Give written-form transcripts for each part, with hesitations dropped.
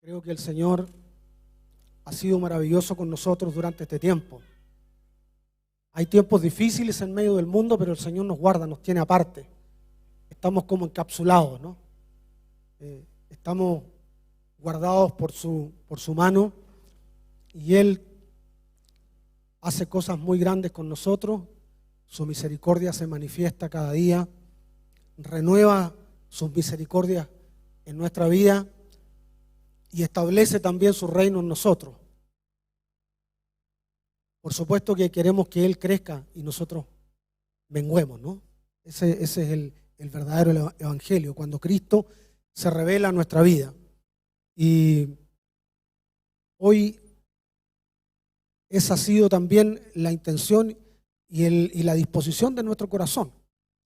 Creo que el Señor ha sido maravilloso con nosotros durante este tiempo. Hay tiempos difíciles en medio del mundo, pero el Señor nos guarda, nos tiene aparte. Estamos como encapsulados, ¿no? Estamos guardados por su mano, y Él hace cosas muy grandes con nosotros. Su misericordia se manifiesta cada día, renueva sus misericordias en nuestra vida y establece también su reino en nosotros. Por supuesto que queremos que Él crezca y nosotros menguemos, ¿no? Ese es el verdadero evangelio, cuando Cristo se revela en nuestra vida. Y hoy esa ha sido también la intención y la disposición de nuestro corazón,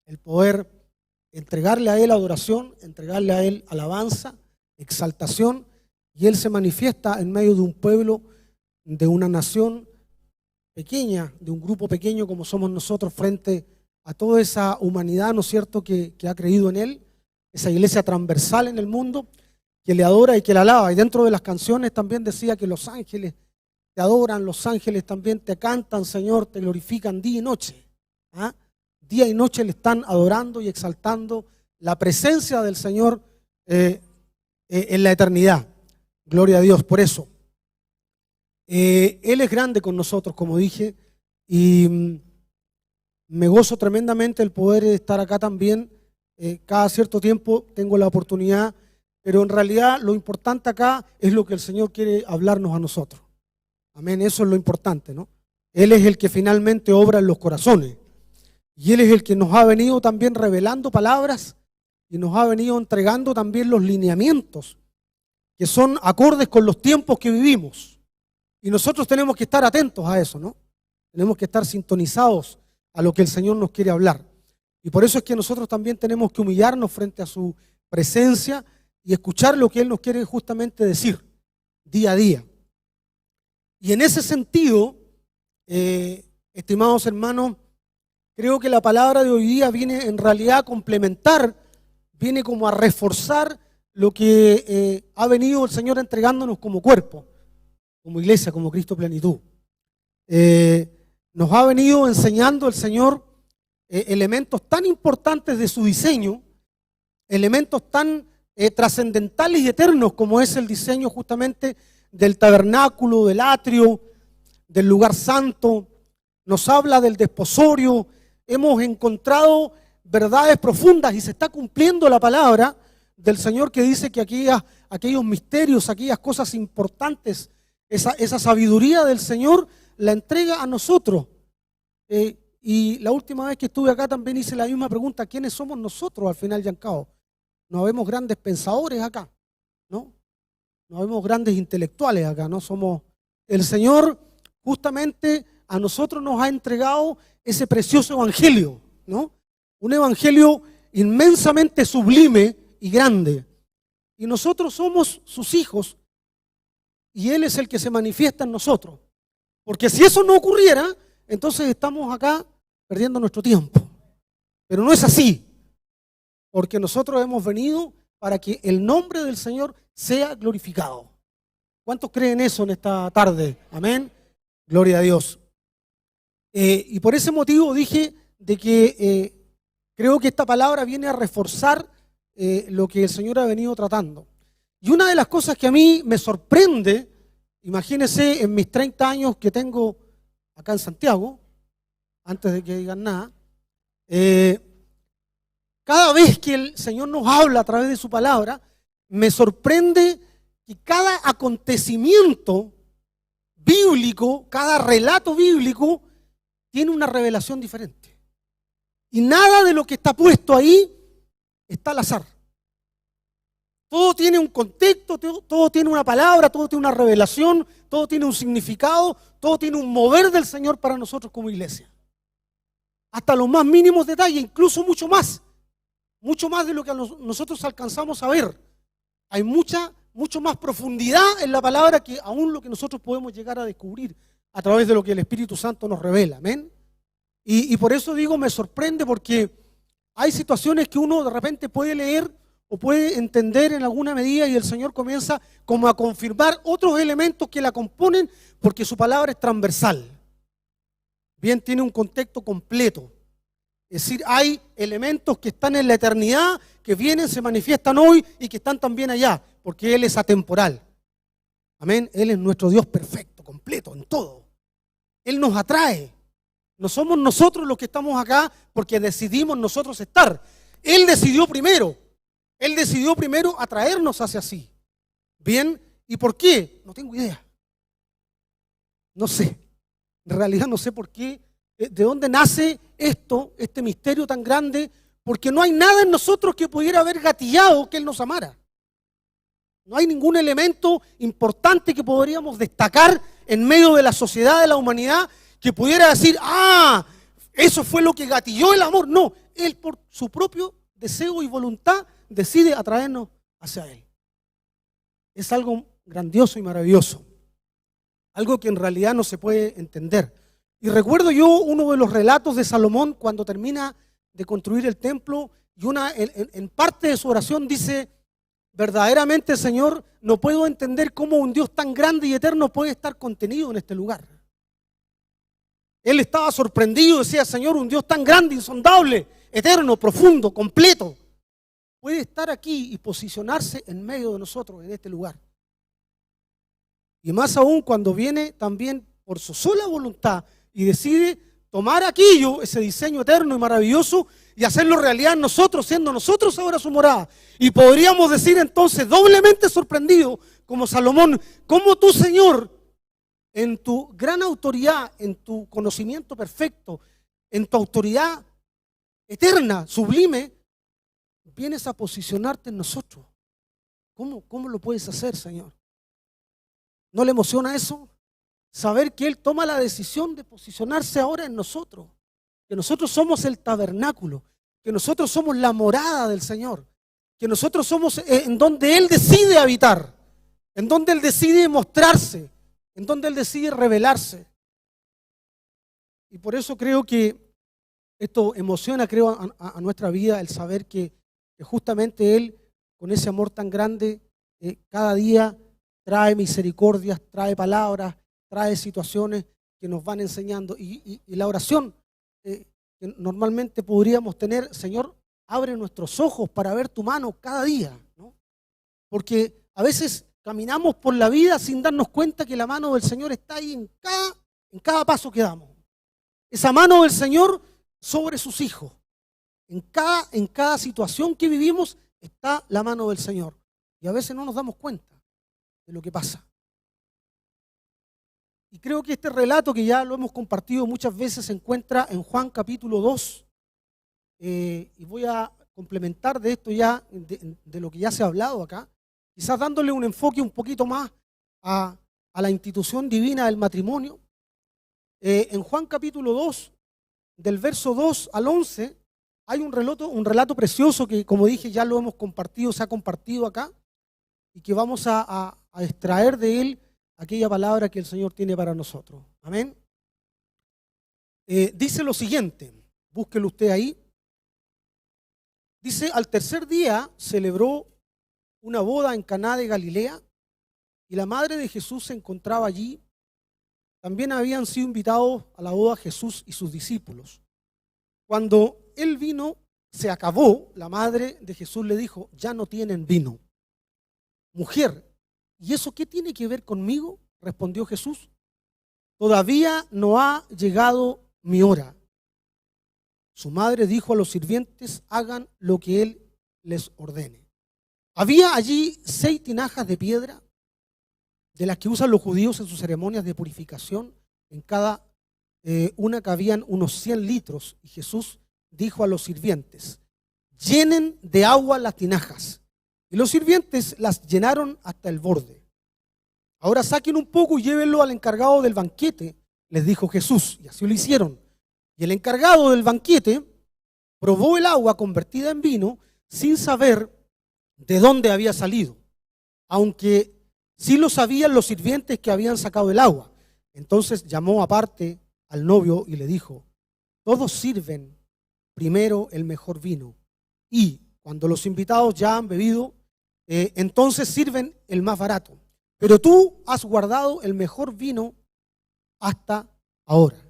el poder entregarle a Él adoración, entregarle a Él alabanza, exaltación, y Él se manifiesta en medio de un pueblo, de una nación pequeña, de un grupo pequeño como somos nosotros, frente a toda esa humanidad, ¿no es cierto?, que ha creído en Él, esa iglesia transversal en el mundo, que le adora y que le alaba. Y dentro de las canciones también decía que los ángeles te adoran, los ángeles también te cantan, Señor, te glorifican día y noche. ¿Ah? Día y noche le están adorando y exaltando la presencia del Señor en la eternidad. Gloria a Dios por eso. Él es grande con nosotros, como dije, y me gozo tremendamente el poder estar acá también. Cada cierto tiempo tengo la oportunidad, pero en realidad lo importante acá es lo que el Señor quiere hablarnos a nosotros. Amén, eso es lo importante, ¿no? Él es el que finalmente obra en los corazones. Y Él es el que nos ha venido también revelando palabras y nos ha venido entregando también los lineamientos que son acordes con los tiempos que vivimos. Y nosotros tenemos que estar atentos a eso, ¿no? Tenemos que estar sintonizados a lo que el Señor nos quiere hablar. Y por eso es que nosotros también tenemos que humillarnos frente a su presencia y escuchar lo que Él nos quiere justamente decir día a día. Y en ese sentido, estimados hermanos, creo que la palabra de hoy día viene en realidad a complementar, viene como a reforzar lo que ha venido el Señor entregándonos como cuerpo, como iglesia, como Cristo plenitud. Nos ha venido enseñando el Señor elementos tan importantes de su diseño, elementos tan trascendentales y eternos como es el diseño justamente del tabernáculo, del atrio, del lugar santo. Nos habla del desposorio. Hemos encontrado verdades profundas y se está cumpliendo la palabra del Señor que dice que aquellos misterios, aquellas cosas importantes, esa sabiduría del Señor la entrega a nosotros. Y la última vez que estuve acá también hice la misma pregunta: ¿quiénes somos nosotros al final y al cabo? No vemos grandes pensadores acá, ¿no? No vemos grandes intelectuales acá, ¿no? Somos el Señor, justamente a nosotros nos ha entregado ese precioso evangelio, ¿no? Un evangelio inmensamente sublime y grande. Y nosotros somos sus hijos y Él es el que se manifiesta en nosotros. Porque si eso no ocurriera, entonces estamos acá perdiendo nuestro tiempo. Pero no es así, porque nosotros hemos venido para que el nombre del Señor sea glorificado. ¿Cuántos creen eso en esta tarde? Amén. Gloria a Dios. Y por ese motivo dije de que creo que esta palabra viene a reforzar lo que el Señor ha venido tratando. Y una de las cosas que a mí me sorprende, imagínense en mis 30 años que tengo acá en Santiago, antes de que digan nada, cada vez que el Señor nos habla a través de su palabra, me sorprende que cada acontecimiento bíblico, cada relato bíblico, tiene una revelación diferente. Y nada de lo que está puesto ahí está al azar. Todo tiene un contexto, todo tiene una palabra, todo tiene una revelación, todo tiene un significado, todo tiene un mover del Señor para nosotros como iglesia. Hasta los más mínimos detalles, incluso mucho más de lo que nosotros alcanzamos a ver. Hay mucho más profundidad en la palabra que aún lo que nosotros podemos llegar a descubrir a través de lo que el Espíritu Santo nos revela. Amén. Y por eso digo, me sorprende, porque hay situaciones que uno de repente puede leer o puede entender en alguna medida, y el Señor comienza como a confirmar otros elementos que la componen, porque su palabra es transversal. Bien, tiene un contexto completo. Es decir, hay elementos que están en la eternidad, que vienen, se manifiestan hoy y que están también allá, porque Él es atemporal. Amén. Él es nuestro Dios perfecto, completo, en todo. Él nos atrae. No somos nosotros los que estamos acá porque decidimos nosotros estar. Él decidió primero. Él decidió primero atraernos hacia sí. Bien, ¿y por qué? No tengo idea. No sé. En realidad no sé por qué. ¿De dónde nace esto, este misterio tan grande? Porque no hay nada en nosotros que pudiera haber gatillado que Él nos amara. No hay ningún elemento importante que podríamos destacar en medio de la sociedad, de la humanidad, que pudiera decir, eso fue lo que gatilló el amor. No, Él por su propio deseo y voluntad decide atraernos hacia Él. Es algo grandioso y maravilloso. Algo que en realidad no se puede entender. Y recuerdo yo uno de los relatos de Salomón cuando termina de construir el templo y en parte de su oración dice, verdaderamente, Señor, no puedo entender cómo un Dios tan grande y eterno puede estar contenido en este lugar. Él estaba sorprendido, decía, Señor, un Dios tan grande, insondable, eterno, profundo, completo, puede estar aquí y posicionarse en medio de nosotros en este lugar. Y más aún cuando viene también por su sola voluntad y decide tomar aquello, ese diseño eterno y maravilloso, y hacerlo realidad en nosotros, siendo nosotros ahora su morada. Y podríamos decir entonces, doblemente sorprendido, como Salomón, como tú, Señor, en tu gran autoridad, en tu conocimiento perfecto, en tu autoridad eterna, sublime, vienes a posicionarte en nosotros. ¿Cómo lo puedes hacer, Señor? ¿No le emociona eso? Saber que Él toma la decisión de posicionarse ahora en nosotros, que nosotros somos el tabernáculo, que nosotros somos la morada del Señor, que nosotros somos en donde Él decide habitar, en donde Él decide mostrarse, en donde Él decide revelarse. Y por eso creo que esto emociona, creo, a nuestra vida, el saber que justamente Él, con ese amor tan grande, cada día trae misericordias, trae palabras, trae situaciones que nos van enseñando. Y la oración que normalmente podríamos tener, Señor, abre nuestros ojos para ver tu mano cada día, ¿no? Porque a veces caminamos por la vida sin darnos cuenta que la mano del Señor está ahí en cada paso que damos. Esa mano del Señor sobre sus hijos. En cada situación que vivimos está la mano del Señor. Y a veces no nos damos cuenta de lo que pasa. Y creo que este relato, que ya lo hemos compartido muchas veces, se encuentra en Juan capítulo 2. Y voy a complementar de esto ya, de lo que ya se ha hablado acá, quizás dándole un enfoque un poquito más a la institución divina del matrimonio. En Juan capítulo 2, del verso 2 al 11, hay un relato precioso que, como dije, ya lo hemos compartido, se ha compartido acá, y que vamos a extraer de él aquella palabra que el Señor tiene para nosotros. Amén. Dice lo siguiente, búsquelo usted ahí. Dice, al tercer día celebró una boda en Caná de Galilea y la madre de Jesús se encontraba allí. También habían sido invitados a la boda Jesús y sus discípulos. Cuando el vino se acabó, la madre de Jesús le dijo, ya no tienen vino. Mujer, ¿y eso qué tiene que ver conmigo? Respondió Jesús. Todavía no ha llegado mi hora. Su madre dijo a los sirvientes, hagan lo que él les ordene. Había allí 6 tinajas de piedra, de las que usan los judíos en sus ceremonias de purificación. En cada una cabían unos 100 litros. Y Jesús dijo a los sirvientes, llenen de agua las tinajas. Y los sirvientes las llenaron hasta el borde. Ahora saquen un poco y llévenlo al encargado del banquete, les dijo Jesús. Y así lo hicieron. Y el encargado del banquete probó el agua convertida en vino sin saber de dónde había salido, aunque sí lo sabían los sirvientes que habían sacado el agua. Entonces llamó aparte al novio y le dijo, todos sirven primero el mejor vino, y Cuando los invitados ya han bebido, entonces sirven el más barato. Pero tú has guardado el mejor vino hasta ahora.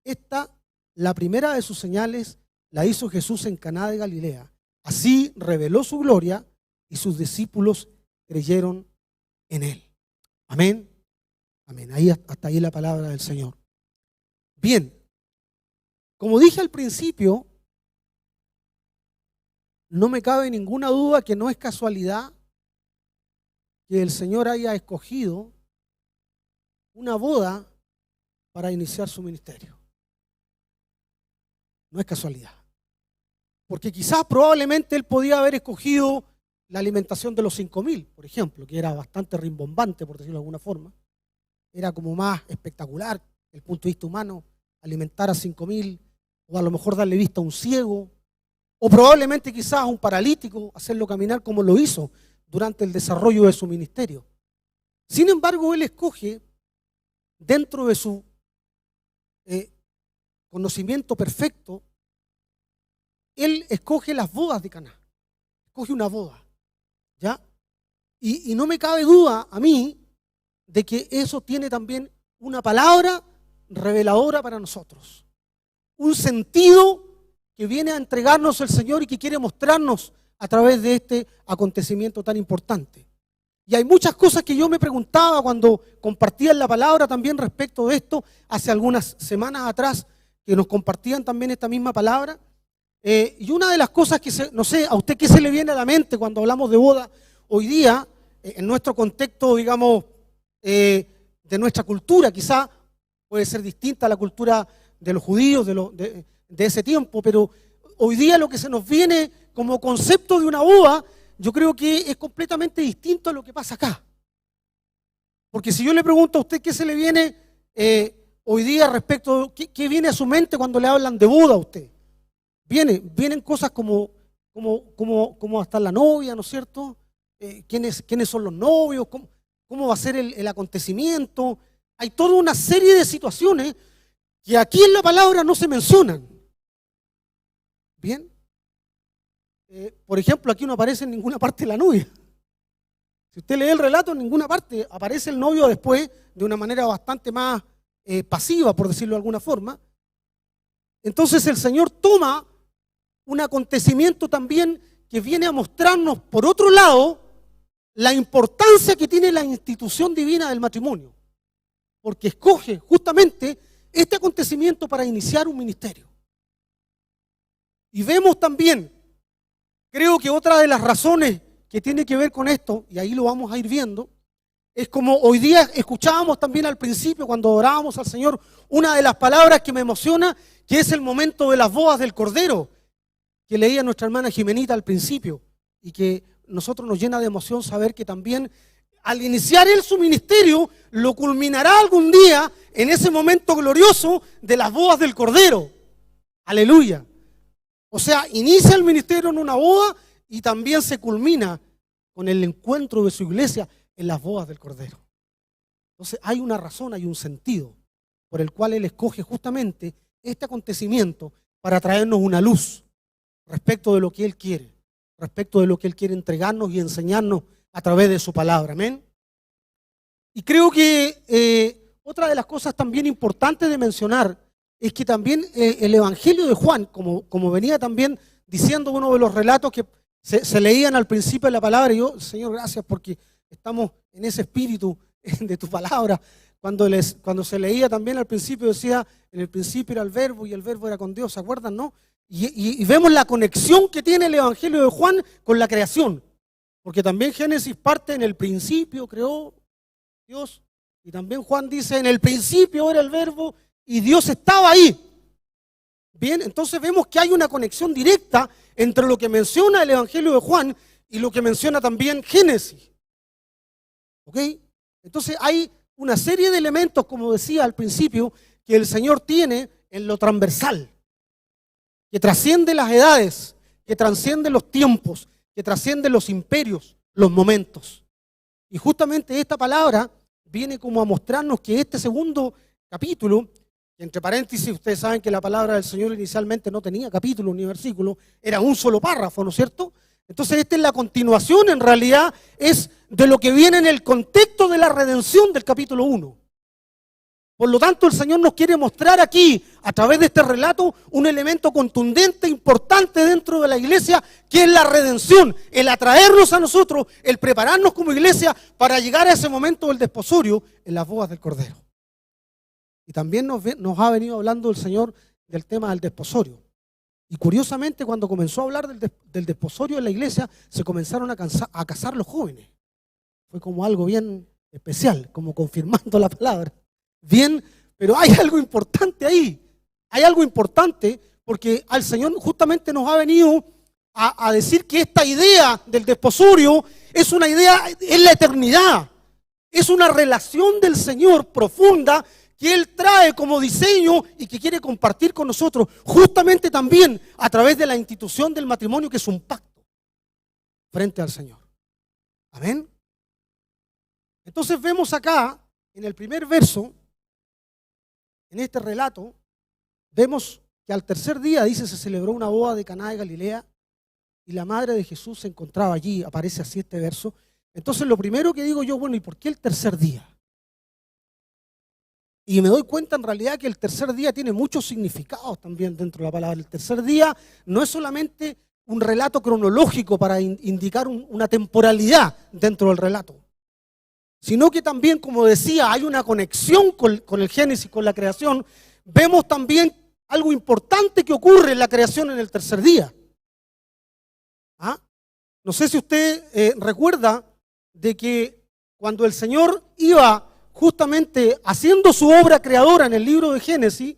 Esta, la primera de sus señales, la hizo Jesús en Caná de Galilea. Así reveló su gloria y sus discípulos creyeron en él. Amén. Amén. Hasta ahí la palabra del Señor. Bien, como dije al principio, no me cabe ninguna duda que no es casualidad que el Señor haya escogido una boda para iniciar su ministerio. No es casualidad. Porque quizás probablemente Él podía haber escogido la alimentación de los 5.000, por ejemplo, que era bastante rimbombante, por decirlo de alguna forma. Era como más espectacular, desde el punto de vista humano, alimentar a 5.000, o a lo mejor darle vista a un ciego, o probablemente quizás a un paralítico, hacerlo caminar como lo hizo durante el desarrollo de su ministerio. Sin embargo, Él escoge, dentro de su conocimiento perfecto, Él escoge las bodas de Caná. Escoge una boda, ¿ya? Y no me cabe duda a mí de que eso tiene también una palabra reveladora para nosotros. Un sentido que viene a entregarnos el Señor y que quiere mostrarnos a través de este acontecimiento tan importante. Y hay muchas cosas que yo me preguntaba cuando compartían la palabra también respecto de esto, hace algunas semanas atrás, que nos compartían también esta misma palabra. Y una de las cosas que, no sé, a usted qué se le viene a la mente cuando hablamos de boda hoy día, en nuestro contexto, digamos, de nuestra cultura, quizá puede ser distinta a la cultura de los judíos de ese tiempo, pero hoy día lo que se nos viene como concepto de una boda, yo creo que es completamente distinto a lo que pasa acá. Porque si yo le pregunto a usted qué se le viene hoy día respecto, qué viene a su mente cuando le hablan de boda a usted, vienen cosas como va a estar la novia, ¿no es cierto? ¿Quiénes son los novios? ¿Cómo va a ser el acontecimiento? Hay toda una serie de situaciones que aquí en la palabra no se mencionan. Bien. Por ejemplo, aquí no aparece en ninguna parte la novia. Si usted lee el relato, en ninguna parte aparece el novio después de una manera bastante más pasiva, por decirlo de alguna forma. Entonces el Señor toma un acontecimiento también que viene a mostrarnos, por otro lado, la importancia que tiene la institución divina del matrimonio. Porque escoge justamente este acontecimiento para iniciar un ministerio. Y vemos también, creo que otra de las razones que tiene que ver con esto, y ahí lo vamos a ir viendo, es como hoy día escuchábamos también al principio cuando orábamos al Señor, una de las palabras que me emociona, que es el momento de las bodas del Cordero, que leía nuestra hermana Jimenita al principio, y que nosotros nos llena de emoción saber que también al iniciar Él su ministerio, lo culminará algún día en ese momento glorioso de las bodas del Cordero. Aleluya. O sea, inicia el ministerio en una boda y también se culmina con el encuentro de su iglesia en las bodas del Cordero. Entonces hay una razón, hay un sentido por el cual Él escoge justamente este acontecimiento para traernos una luz respecto de lo que Él quiere, respecto de lo que Él quiere entregarnos y enseñarnos a través de su palabra. Amén. Y creo que otra de las cosas también importantes de mencionar es que también el Evangelio de Juan, como venía también diciendo uno de los relatos que se leían al principio de la palabra, y yo, Señor, gracias porque estamos en ese espíritu de tu palabra. Cuando se leía también al principio decía, en el principio era el verbo y el verbo era con Dios, ¿se acuerdan, no? Y vemos la conexión que tiene el Evangelio de Juan con la creación. Porque también Génesis parte en el principio, creó Dios. Y también Juan dice, en el principio era el verbo y Dios estaba ahí. Bien, entonces vemos que hay una conexión directa entre lo que menciona el Evangelio de Juan y lo que menciona también Génesis. ¿Ok? Entonces hay una serie de elementos, como decía al principio, que el Señor tiene en lo transversal, que trasciende las edades, que trasciende los tiempos, que trasciende los imperios, los momentos. Y justamente esta palabra viene como a mostrarnos que este segundo capítulo, que entre paréntesis ustedes saben que la palabra del Señor inicialmente no tenía capítulo ni versículo, era un solo párrafo, ¿no es cierto? Entonces esta es la continuación, en realidad, es de lo que viene en el contexto de la redención del capítulo 1. Por lo tanto, el Señor nos quiere mostrar aquí, a través de este relato, un elemento contundente, importante dentro de la iglesia, que es la redención, el atraernos a nosotros, el prepararnos como iglesia para llegar a ese momento del desposorio en las bodas del Cordero. Y también nos ha venido hablando el Señor del tema del desposorio. Y curiosamente, cuando comenzó a hablar del desposorio en la iglesia, se comenzaron a casar los jóvenes. Fue como algo bien especial, como confirmando la palabra. Bien, pero hay algo importante ahí. Hay algo importante porque al Señor justamente nos ha venido a decir que esta idea del desposorio es una idea, es la eternidad. Es una relación del Señor profunda que Él trae como diseño y que quiere compartir con nosotros, justamente también a través de la institución del matrimonio, que es un pacto frente al Señor. Amén. Entonces vemos acá, en el primer verso, en este relato, vemos que al tercer día, dice, se celebró una boda de Caná de Galilea y la madre de Jesús se encontraba allí, aparece así este verso. Entonces lo primero que digo yo, bueno, ¿y por qué el tercer día? Y me doy cuenta en realidad que el tercer día tiene muchos significados también dentro de la palabra. El tercer día no es solamente un relato cronológico para indicar una temporalidad dentro del relato, sino que también, como decía, hay una conexión con el Génesis, con la creación. Vemos también algo importante que ocurre en la creación en el tercer día. ¿Ah? No sé si usted recuerda de que cuando el Señor iba justamente haciendo su obra creadora en el libro de Génesis,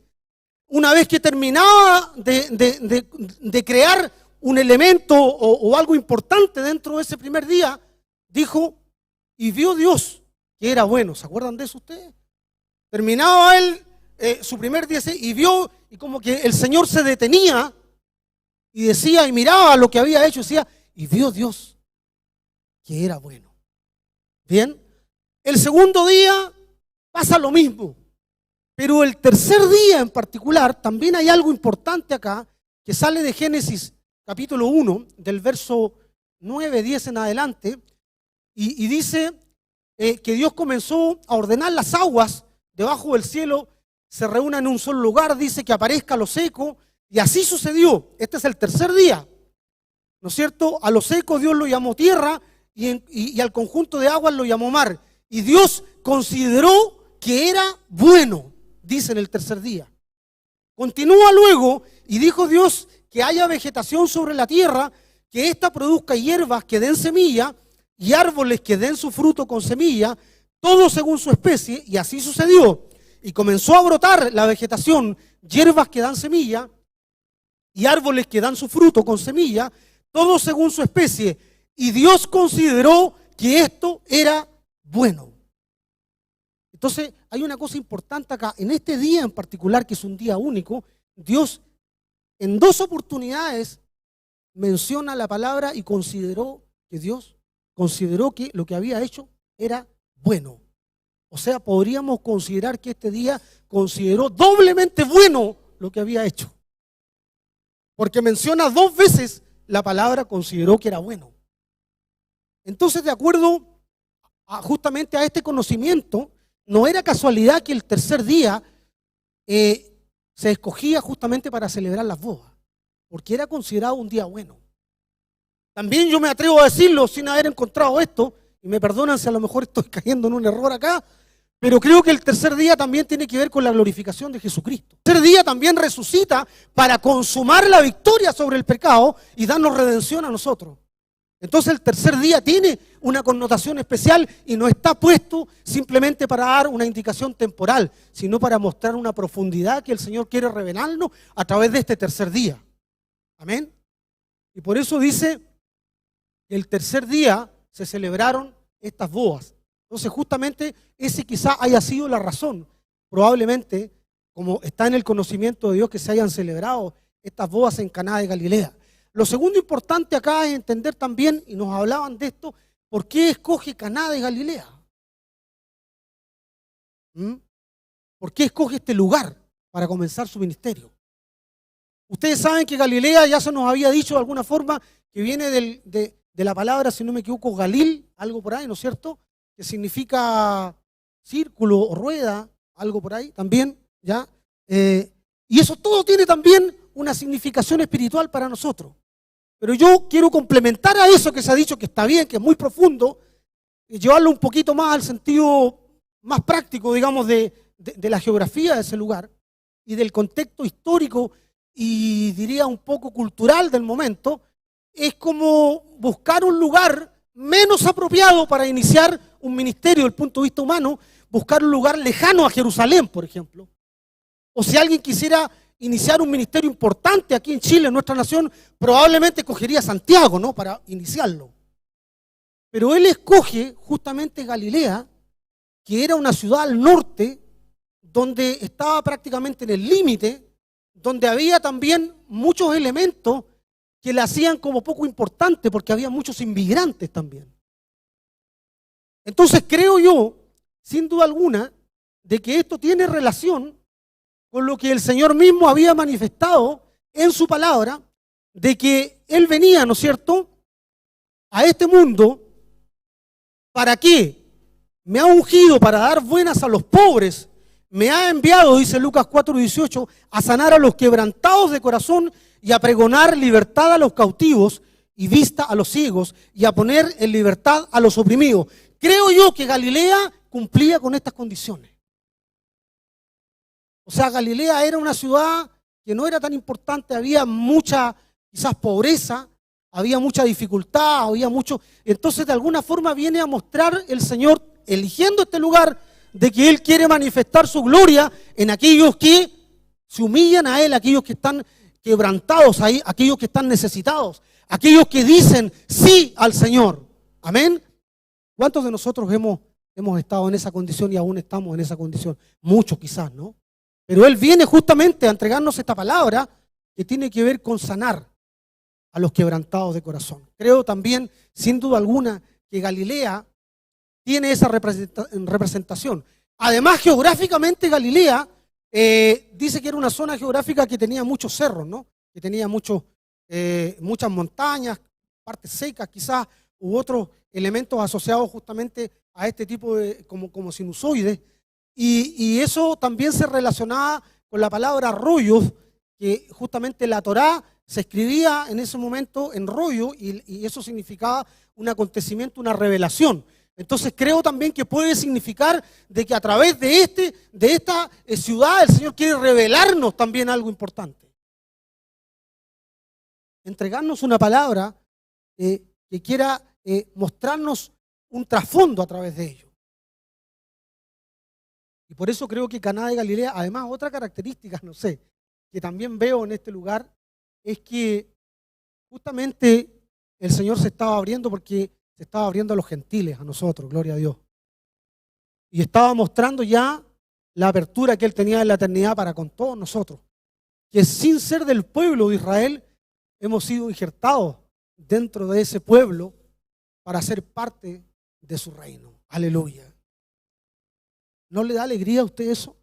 una vez que terminaba de crear un elemento o algo importante dentro de ese primer día, dijo, y vio Dios que era bueno. ¿Se acuerdan de eso ustedes? Terminaba él su primer día y vio, y como que el Señor se detenía y decía y miraba lo que había hecho, decía, y vio Dios que era bueno. Bien, el segundo día pasa lo mismo, pero el tercer día en particular también hay algo importante acá que sale de Génesis capítulo 1, del verso 9, 10 en adelante, y dice que Dios comenzó a ordenar las aguas debajo del cielo, se reúnan en un solo lugar, dice que aparezca lo seco, y así sucedió. Este es el tercer día, ¿no es cierto? A lo seco Dios lo llamó tierra y al conjunto de aguas lo llamó mar. Y Dios consideró que era bueno, dice en el tercer día. Continúa luego y dijo Dios que haya vegetación sobre la tierra, que ésta produzca hierbas que den semilla y árboles que den su fruto con semilla, todo según su especie, y así sucedió. Y comenzó a brotar la vegetación, hierbas que dan semilla y árboles que dan su fruto con semilla, todo según su especie. Y Dios consideró que esto era bueno. Entonces, hay una cosa importante acá. En este día en particular, que es un día único, Dios en dos oportunidades menciona la palabra y consideró que Dios consideró que lo que había hecho era bueno. O sea, podríamos considerar que este día consideró doblemente bueno lo que había hecho. Porque menciona dos veces la palabra consideró que era bueno. Entonces, de acuerdo justamente a este conocimiento, no era casualidad que el tercer día se escogía justamente para celebrar las bodas, porque era considerado un día bueno. También yo me atrevo a decirlo sin haber encontrado esto, y me perdonan si a lo mejor estoy cayendo en un error acá, pero creo que el tercer día también tiene que ver con la glorificación de Jesucristo. El tercer día también resucita para consumar la victoria sobre el pecado y darnos redención a nosotros. Entonces el tercer día tiene una connotación especial y no está puesto simplemente para dar una indicación temporal, sino para mostrar una profundidad que el Señor quiere revelarnos a través de este tercer día. Amén. Y por eso dice que el tercer día se celebraron estas bodas. Entonces justamente ese quizá haya sido la razón, probablemente, como está en el conocimiento de Dios, que se hayan celebrado estas bodas en Caná de Galilea. Lo segundo importante acá es entender también, y nos hablaban de esto, ¿por qué escoge Caná de Galilea? ¿Por qué escoge este lugar? para comenzar su ministerio. Ustedes saben que Galilea ya se nos había dicho de alguna forma que viene de la palabra, si no me equivoco, Galil, algo por ahí, ¿no es cierto? Que significa círculo o rueda, algo por ahí también, ¿ya? Y eso todo tiene también una significación espiritual para nosotros. Pero yo quiero complementar a eso que se ha dicho, que está bien, que es muy profundo, y llevarlo un poquito más al sentido más práctico, digamos, de la geografía de ese lugar y del contexto histórico y diría un poco cultural del momento. Es como buscar un lugar menos apropiado para iniciar un ministerio desde el punto de vista humano, buscar un lugar lejano a Jerusalén, por ejemplo. O si alguien quisiera iniciar un ministerio importante aquí en Chile, en nuestra nación, probablemente cogería Santiago, ¿no?, para iniciarlo. Pero él escoge justamente Galilea, que era una ciudad al norte, donde estaba prácticamente en el límite, donde había también muchos elementos que la hacían como poco importante, porque había muchos inmigrantes también. Entonces creo yo, sin duda alguna, de que esto tiene relación con lo que el Señor mismo había manifestado en su palabra, de que Él venía, ¿no es cierto?, a este mundo. ¿Para qué? Me ha ungido para dar buenas a los pobres. Me ha enviado, dice Lucas 4:18, a sanar a los quebrantados de corazón y a pregonar libertad a los cautivos y vista a los ciegos y a poner en libertad a los oprimidos. Creo yo que Galilea cumplía con estas condiciones. O sea, Galilea era una ciudad que no era tan importante, había mucha, quizás, pobreza, había mucha dificultad, había mucho. Entonces, de alguna forma viene a mostrar el Señor, eligiendo este lugar, de que Él quiere manifestar su gloria en aquellos que se humillan a Él, aquellos que están quebrantados, aquellos que están necesitados, aquellos que dicen sí al Señor. Amén. ¿Cuántos de nosotros hemos estado en esa condición y aún estamos en esa condición? Muchos quizás, ¿no? Pero Él viene justamente a entregarnos esta palabra que tiene que ver con sanar a los quebrantados de corazón. Creo también, sin duda alguna, que Galilea tiene esa representación. Además, geográficamente Galilea dice que era una zona geográfica que tenía muchos cerros, ¿no? Que tenía muchas montañas, partes secas quizás, u otros elementos asociados justamente a este tipo de, como sinusoides. Y eso también se relacionaba con la palabra rollos, que justamente la Torá se escribía en ese momento en rollo y eso significaba un acontecimiento, una revelación. Entonces creo también que puede significar de que a través de esta ciudad el Señor quiere revelarnos también algo importante. Entregarnos una palabra que quiera mostrarnos un trasfondo a través de ello. Y por eso creo que Caná de Galilea, además otra característica, no sé, que también veo en este lugar, es que justamente el Señor se estaba abriendo porque se estaba abriendo a los gentiles, a nosotros, gloria a Dios. Y estaba mostrando ya la apertura que Él tenía en la eternidad para con todos nosotros. Que sin ser del pueblo de Israel, hemos sido injertados dentro de ese pueblo para ser parte de su reino. Aleluya. ¿No le da alegría a usted eso?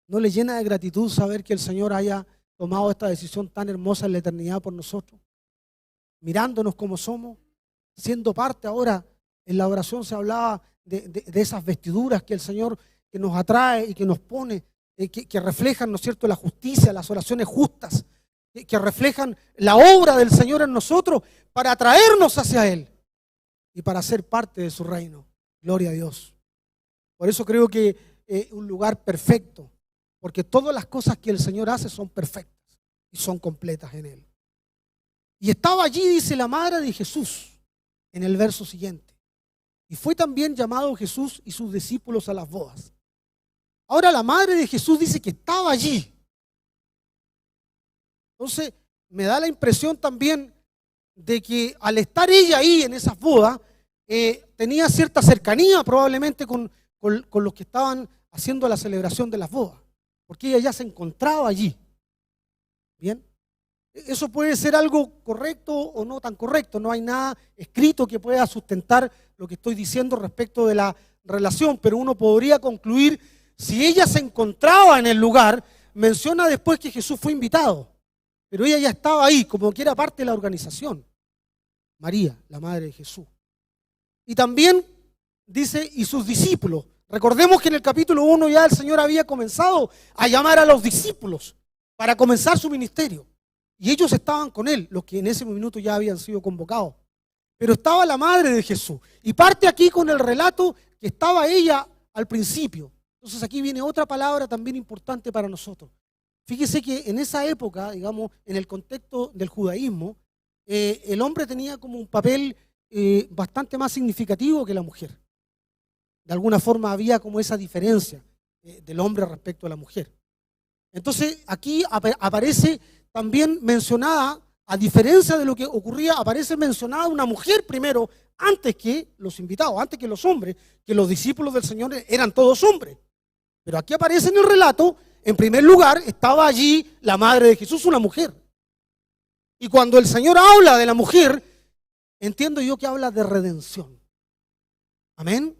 ¿No le llena de gratitud saber que el Señor haya tomado esta decisión tan hermosa en la eternidad por nosotros? Mirándonos como somos, siendo parte ahora, en la oración se hablaba de esas vestiduras que el Señor que nos atrae y que nos pone, que reflejan, ¿no es cierto?, la justicia, las oraciones justas, que reflejan la obra del Señor en nosotros para atraernos hacia Él y para ser parte de su reino. Gloria a Dios. Por eso creo que es un lugar perfecto, porque todas las cosas que el Señor hace son perfectas y son completas en Él. Y estaba allí, dice la madre de Jesús, en el verso siguiente. Y fue también llamado Jesús y sus discípulos a las bodas. Ahora la madre de Jesús dice que estaba allí. Entonces me da la impresión también de que al estar ella ahí en esas bodas, tenía cierta cercanía probablemente con los que estaban haciendo la celebración de las bodas, porque ella ya se encontraba allí. Bien, eso puede ser algo correcto o no tan correcto, no hay nada escrito que pueda sustentar lo que estoy diciendo respecto de la relación, pero uno podría concluir Si ella se encontraba en el lugar, menciona después que Jesús fue invitado, pero ella ya estaba ahí, como que era parte de la organización. María, la madre de Jesús. Y también dice, y sus discípulos. Recordemos que en el capítulo 1 ya el Señor había comenzado a llamar a los discípulos para comenzar su ministerio. Y ellos estaban con él, los que en ese minuto ya habían sido convocados. Pero estaba la madre de Jesús. Y parte aquí con el relato que estaba ella al principio. Entonces aquí viene otra palabra también importante para nosotros. Fíjese que en esa época, digamos, en el contexto del judaísmo, el hombre tenía como un papel bastante más significativo que la mujer. De alguna forma había como esa diferencia del hombre respecto a la mujer. Entonces aquí aparece también mencionada, a diferencia de lo que ocurría, aparece mencionada una mujer primero, antes que los invitados, antes que los hombres, que los discípulos del Señor eran todos hombres. Pero aquí aparece en el relato, en primer lugar, estaba allí la madre de Jesús, una mujer. Y cuando el Señor habla de la mujer, entiendo yo que habla de redención. Amén.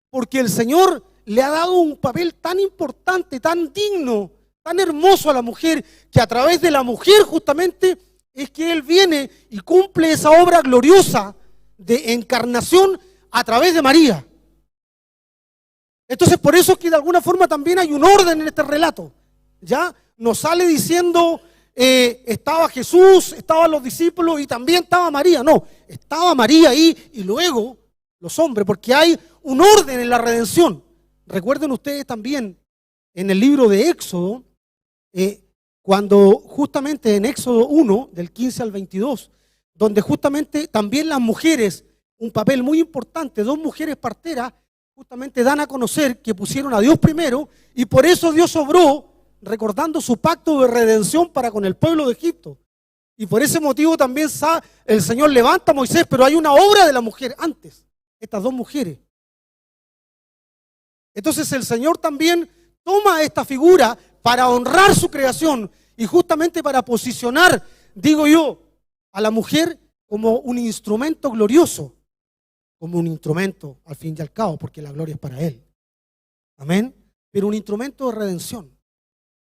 Porque el Señor le ha dado un papel tan importante, tan digno, tan hermoso a la mujer, que a través de la mujer justamente es que Él viene y cumple esa obra gloriosa de encarnación a través de María. Entonces por eso es que de alguna forma también hay un orden en este relato. ¿Ya? Nos sale diciendo estaba Jesús, estaban los discípulos y también estaba María. No, estaba María ahí y luego los hombres, porque hay un orden en la redención. Recuerden ustedes también en el libro de Éxodo, cuando justamente en Éxodo 1, del 15 al 22, donde justamente también las mujeres, un papel muy importante, dos mujeres parteras, justamente dan a conocer que pusieron a Dios primero y por eso Dios obró recordando su pacto de redención para con el pueblo de Egipto. Y por ese motivo también el Señor levanta a Moisés, pero hay una obra de la mujer antes, estas dos mujeres. Entonces el Señor también toma esta figura para honrar su creación y justamente para posicionar, digo yo, a la mujer como un instrumento glorioso, como un instrumento al fin y al cabo, porque la gloria es para Él. Amén. Pero un instrumento de redención.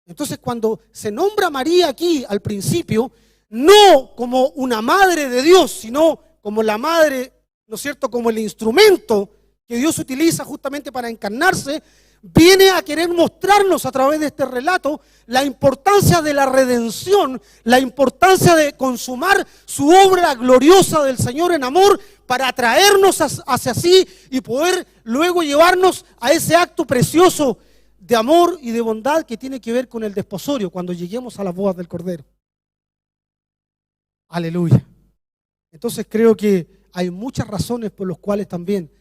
Entonces cuando se nombra a María aquí al principio, no como una madre de Dios, sino como la madre, ¿no es cierto?, como el instrumento que Dios utiliza justamente para encarnarse, viene a querer mostrarnos a través de este relato la importancia de la redención, la importancia de consumar su obra gloriosa del Señor en amor para atraernos hacia sí y poder luego llevarnos a ese acto precioso de amor y de bondad que tiene que ver con el desposorio cuando lleguemos a las bodas del Cordero. Aleluya. Entonces creo que hay muchas razones por las cuales también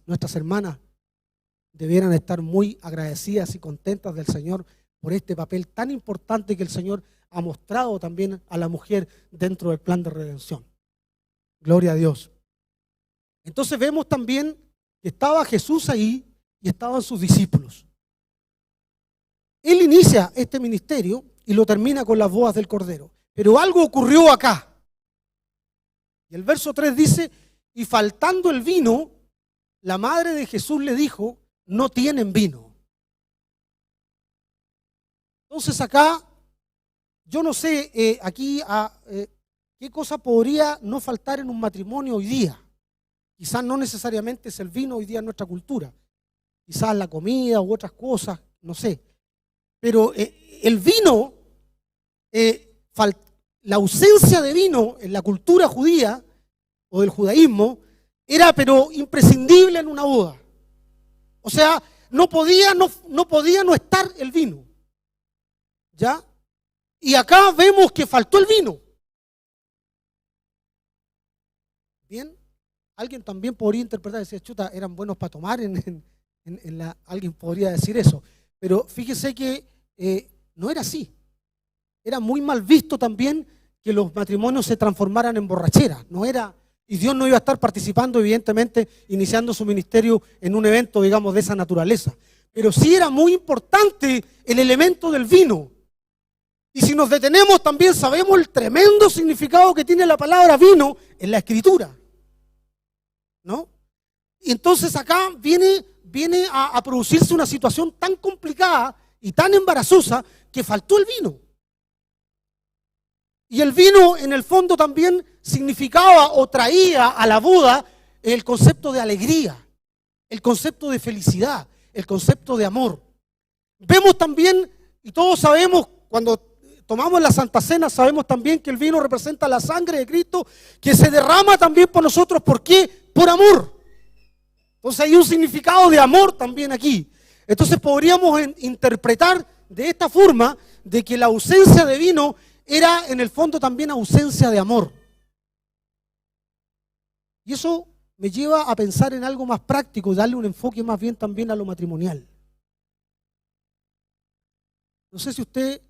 nuestras hermanas debieran estar muy agradecidas y contentas del Señor por este papel tan importante que el Señor ha mostrado también a la mujer dentro del plan de redención. Gloria a Dios. Entonces vemos también que estaba Jesús ahí y estaban sus discípulos. Él inicia este ministerio y lo termina con las bodas del Cordero. Pero algo ocurrió acá. Y el verso 3 dice, y faltando el vino, la madre de Jesús le dijo, no tienen vino. Entonces acá, yo no sé qué cosa podría no faltar en un matrimonio hoy día. Quizás no necesariamente es el vino hoy día en nuestra cultura. Quizás la comida u otras cosas, no sé. Pero el vino, la ausencia de vino en la cultura judía o del judaísmo era pero imprescindible en una boda. O sea, no podía no estar el vino. ¿Ya? Y acá vemos que faltó el vino. Bien, alguien también podría interpretar y decir, chuta, eran buenos para tomar, alguien podría decir eso. Pero fíjese que no era así. Era muy mal visto también que los matrimonios se transformaran en borrachera. No era, y Dios no iba a estar participando, evidentemente, iniciando su ministerio en un evento, digamos, de esa naturaleza. Pero sí era muy importante el elemento del vino. Y si nos detenemos también sabemos el tremendo significado que tiene la palabra vino en la Escritura, ¿no? Y entonces acá viene viene a producirse una situación tan complicada y tan embarazosa que faltó el vino. Y el vino en el fondo también significaba o traía a la boda el concepto de alegría, el concepto de felicidad, el concepto de amor. Vemos también, y todos sabemos, cuando tomamos la Santa Cena, sabemos también que el vino representa la sangre de Cristo que se derrama también por nosotros. ¿Por qué? Por amor. Entonces hay un significado de amor también aquí. Entonces podríamos interpretar de esta forma de que la ausencia de vino era en el fondo también ausencia de amor. Y eso me lleva a pensar en algo más práctico y darle un enfoque más bien también a lo matrimonial. No sé si usted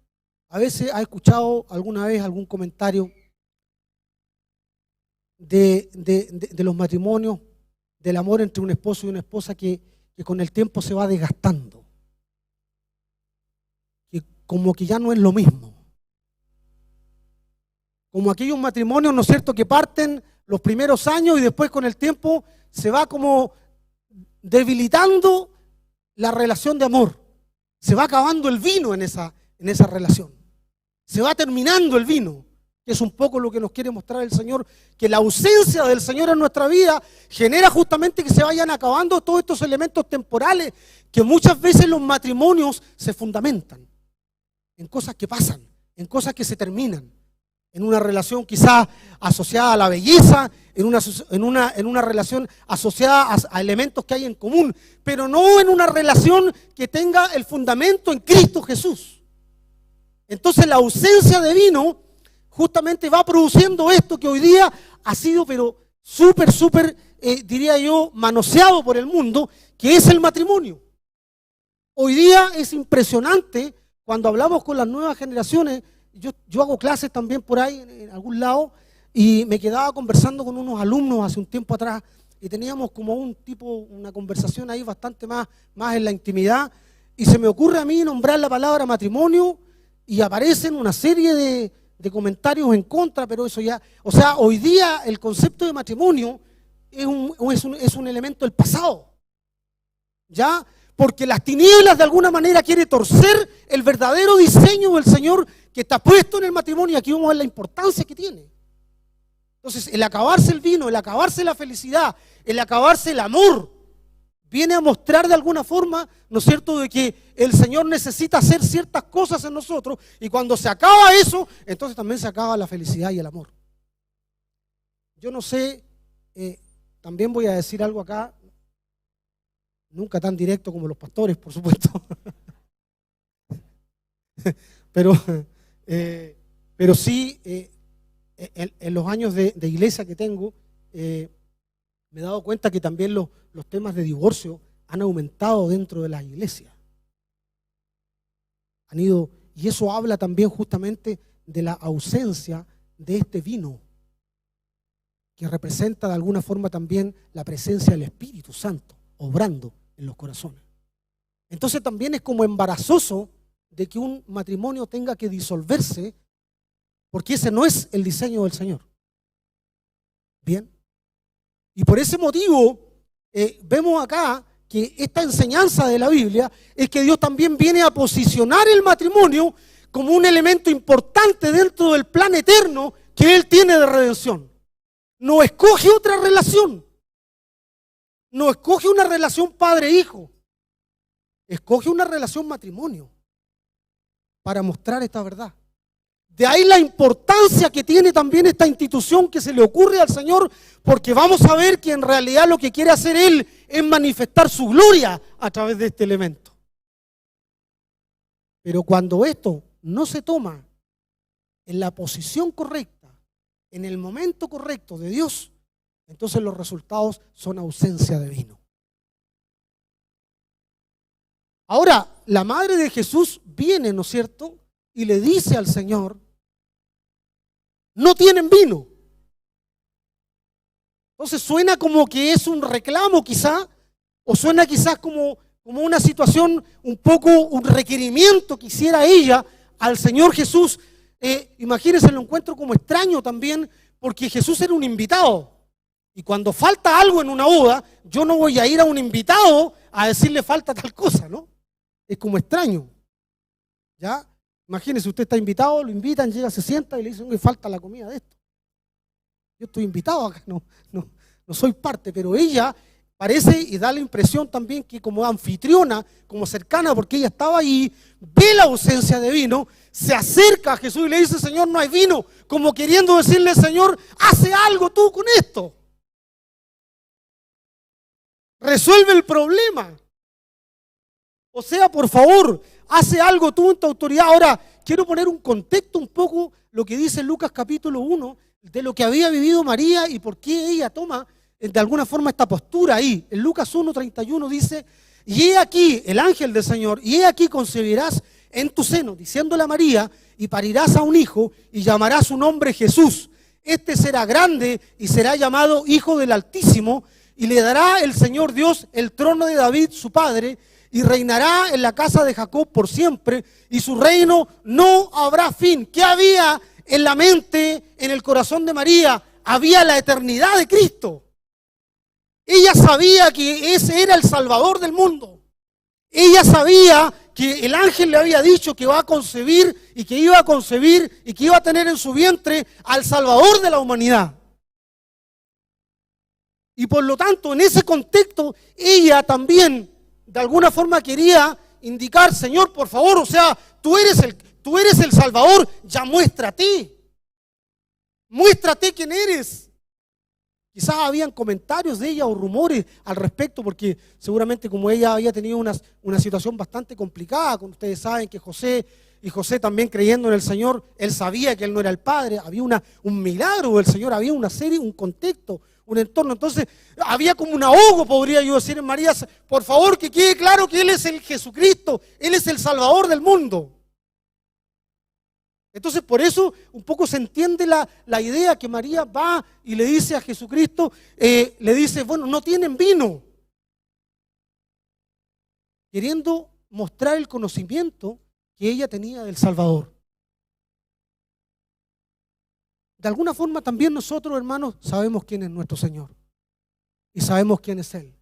a veces ha escuchado alguna vez algún comentario de los matrimonios, del amor entre un esposo y una esposa que con el tiempo se va desgastando, que como que ya no es lo mismo. Como aquellos matrimonios, ¿no es cierto?, que parten los primeros años y después con el tiempo se va como debilitando la relación de amor. Se va acabando el vino en esa relación. Se va terminando el vino, que es un poco lo que nos quiere mostrar el Señor, que la ausencia del Señor en nuestra vida genera justamente que se vayan acabando todos estos elementos temporales que muchas veces los matrimonios se fundamentan en cosas que pasan, en cosas que se terminan. En una relación quizás asociada a la belleza, en una relación asociada a elementos que hay en común, pero no en una relación que tenga el fundamento en Cristo Jesús. Entonces la ausencia de vino justamente va produciendo esto que hoy día ha sido pero súper, diría yo, manoseado por el mundo, que es el matrimonio. Hoy día es impresionante cuando hablamos con las nuevas generaciones. Yo hago clases también por ahí en algún lado y me quedaba conversando con unos alumnos hace un tiempo atrás y teníamos como una conversación ahí bastante más en la intimidad y se me ocurre a mí nombrar la palabra matrimonio y aparecen una serie de comentarios en contra, pero eso ya, o sea, hoy día el concepto de matrimonio es un elemento del pasado, ¿ya? Porque las tinieblas de alguna manera quieren torcer el verdadero diseño del Señor que está puesto en el matrimonio. Y aquí vamos a ver la importancia que tiene. Entonces, el acabarse el vino, el acabarse la felicidad, el acabarse el amor, viene a mostrar de alguna forma, ¿no es cierto?, de que el Señor necesita hacer ciertas cosas en nosotros y cuando se acaba eso, entonces también se acaba la felicidad y el amor. Yo no sé, también voy a decir algo acá, nunca tan directo como los pastores, por supuesto, pero sí, en los años de iglesia que tengo, me he dado cuenta que también los temas de divorcio han aumentado dentro de las iglesias. Y eso habla también justamente de la ausencia de este vino, que representa de alguna forma también la presencia del Espíritu Santo, obrando en los corazones. Entonces también es como embarazoso de que un matrimonio tenga que disolverse, porque ese no es el diseño del Señor. Bien. Y por ese motivo vemos acá que esta enseñanza de la Biblia es que Dios también viene a posicionar el matrimonio como un elemento importante dentro del plan eterno que Él tiene de redención. No escoge otra relación. No escoge una relación padre-hijo. Escoge una relación matrimonio para mostrar esta verdad. De ahí la importancia que tiene también esta institución que se le ocurre al Señor, porque vamos a ver que en realidad lo que quiere hacer Él es manifestar su gloria a través de este elemento. Pero cuando esto no se toma en la posición correcta, en el momento correcto de Dios, entonces los resultados son ausencia de vino. Ahora, la madre de Jesús viene, ¿no es cierto?, y le dice al Señor, no tienen vino. Entonces suena como que es un reclamo quizá, o suena quizás como una situación, un poco un requerimiento que hiciera ella al Señor Jesús. Imagínense, lo encuentro como extraño también, porque Jesús era un invitado. Y cuando falta algo en una boda, yo no voy a ir a un invitado a decirle falta tal cosa, ¿no? Es como extraño. ¿Ya? Imagínese, usted está invitado, lo invitan, llega, se sienta y le dicen, me falta la comida de esto. Yo estoy invitado acá, no soy parte, pero ella parece y da la impresión también que como anfitriona, como cercana, porque ella estaba ahí, ve la ausencia de vino, se acerca a Jesús y le dice, Señor, no hay vino, como queriendo decirle, Señor, hace algo tú con esto. Resuelve el problema. O sea, por favor, hace algo tú en tu autoridad. Ahora, quiero poner un contexto un poco lo que dice Lucas capítulo 1, de lo que había vivido María y por qué ella toma de alguna forma esta postura ahí. En Lucas 1:31 dice, y he aquí el ángel del Señor, y he aquí concebirás en tu seno, diciéndole a María, y parirás a un hijo, y llamarás su nombre Jesús. Este será grande y será llamado Hijo del Altísimo, y le dará el Señor Dios el trono de David, su padre, y reinará en la casa de Jacob por siempre, y su reino no habrá fin. ¿Qué había en la mente, en el corazón de María? Había la eternidad de Cristo. Ella sabía que ese era el Salvador del mundo. Ella sabía que el ángel le había dicho que va a concebir y que iba a concebir y que iba a tener en su vientre al Salvador de la humanidad. Y por lo tanto, en ese contexto, ella también de alguna forma quería indicar, Señor, por favor, o sea, tú eres el Salvador, ya muéstrate quién eres. Quizás habían comentarios de ella o rumores al respecto, porque seguramente como ella había tenido una situación bastante complicada, como ustedes saben que José también creyendo en el Señor, él sabía que él no era el Padre, había un milagro del Señor, había una serie, un contexto, un entorno. Entonces había como un ahogo, podría yo decir en María, por favor que quede claro que Él es el Jesucristo, Él es el Salvador del mundo. Entonces por eso un poco se entiende la idea que María va y le dice a Jesucristo, le dice, bueno, no tienen vino. Queriendo mostrar el conocimiento que ella tenía del Salvador. De alguna forma también nosotros, hermanos, sabemos quién es nuestro Señor. Y sabemos quién es Él.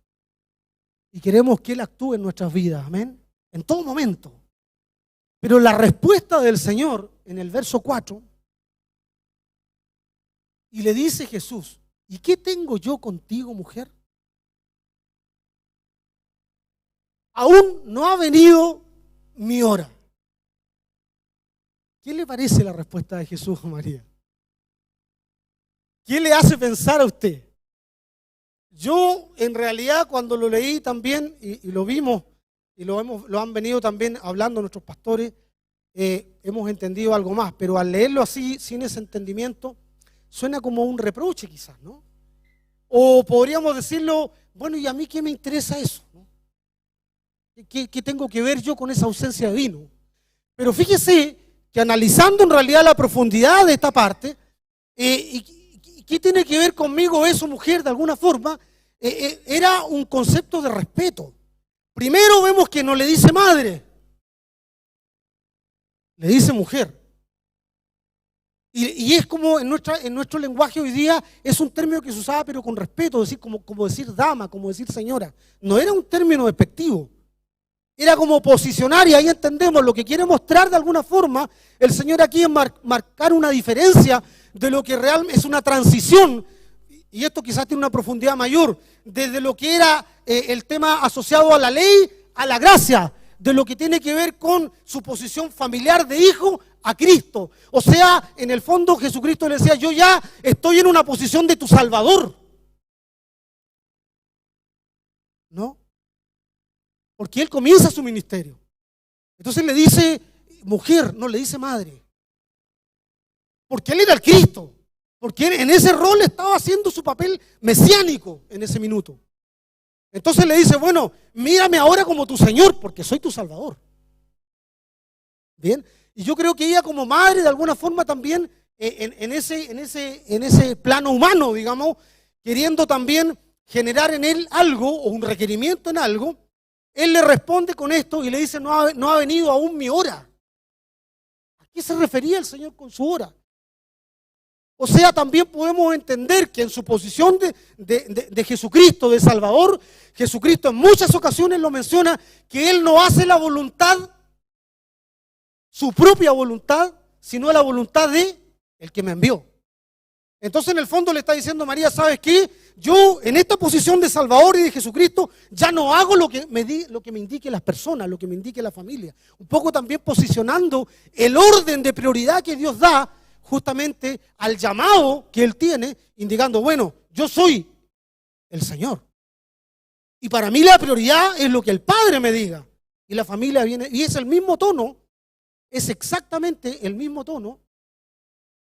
Y queremos que Él actúe en nuestras vidas, amén, en todo momento. Pero la respuesta del Señor en el verso 4, y le dice Jesús, ¿y qué tengo yo contigo, mujer? Aún no ha venido mi hora. ¿Qué le parece la respuesta de Jesús a María? ¿Qué le hace pensar a usted? Yo en realidad cuando lo leí también y lo vimos y lo han venido también hablando nuestros pastores, hemos entendido algo más, pero al leerlo así, sin ese entendimiento, suena como un reproche quizás, ¿no? O podríamos decirlo, bueno, ¿y a mí qué me interesa eso? ¿No? ¿Qué tengo que ver yo con esa ausencia de vino? Pero fíjese que analizando en realidad la profundidad de esta parte, ¿qué tiene que ver conmigo eso, mujer, de alguna forma? Era un concepto de respeto. Primero vemos que no le dice madre, le dice mujer. Y es como en nuestro lenguaje hoy día, es un término que se usaba pero con respeto, decir, como decir dama, como decir señora. No era un término despectivo. Era como posicionar, y ahí entendemos lo que quiere mostrar de alguna forma el Señor aquí es marcar una diferencia de lo que realmente es una transición, y esto quizás tiene una profundidad mayor, desde lo que era el tema asociado a la ley, a la gracia, de lo que tiene que ver con su posición familiar de hijo a Cristo. O sea, en el fondo Jesucristo le decía, yo ya estoy en una posición de tu Salvador. ¿No? Porque Él comienza su ministerio. Entonces le dice mujer, no le dice madre. Porque Él era el Cristo. Porque Él en ese rol estaba haciendo su papel mesiánico en ese minuto. Entonces le dice, bueno, mírame ahora como tu Señor, porque soy tu Salvador. Bien, y yo creo que ella como madre de alguna forma también en ese plano humano, digamos, queriendo también generar en él algo o un requerimiento en algo, él le responde con esto y le dice, no ha venido aún mi hora. ¿A qué se refería el Señor con su hora? O sea, también podemos entender que en su posición de Jesucristo, de Salvador, Jesucristo en muchas ocasiones lo menciona, que Él no hace la voluntad, su propia voluntad, sino la voluntad de el que me envió. Entonces, en el fondo le está diciendo a María, ¿sabes qué? Yo en esta posición de Salvador y de Jesucristo ya no hago lo que me indique las personas, lo que me indique la familia. Un poco también posicionando el orden de prioridad que Dios da justamente al llamado que Él tiene, indicando, bueno, yo soy el Señor. Y para mí la prioridad es lo que el Padre me diga. Y la familia viene, y es el mismo tono, es exactamente el mismo tono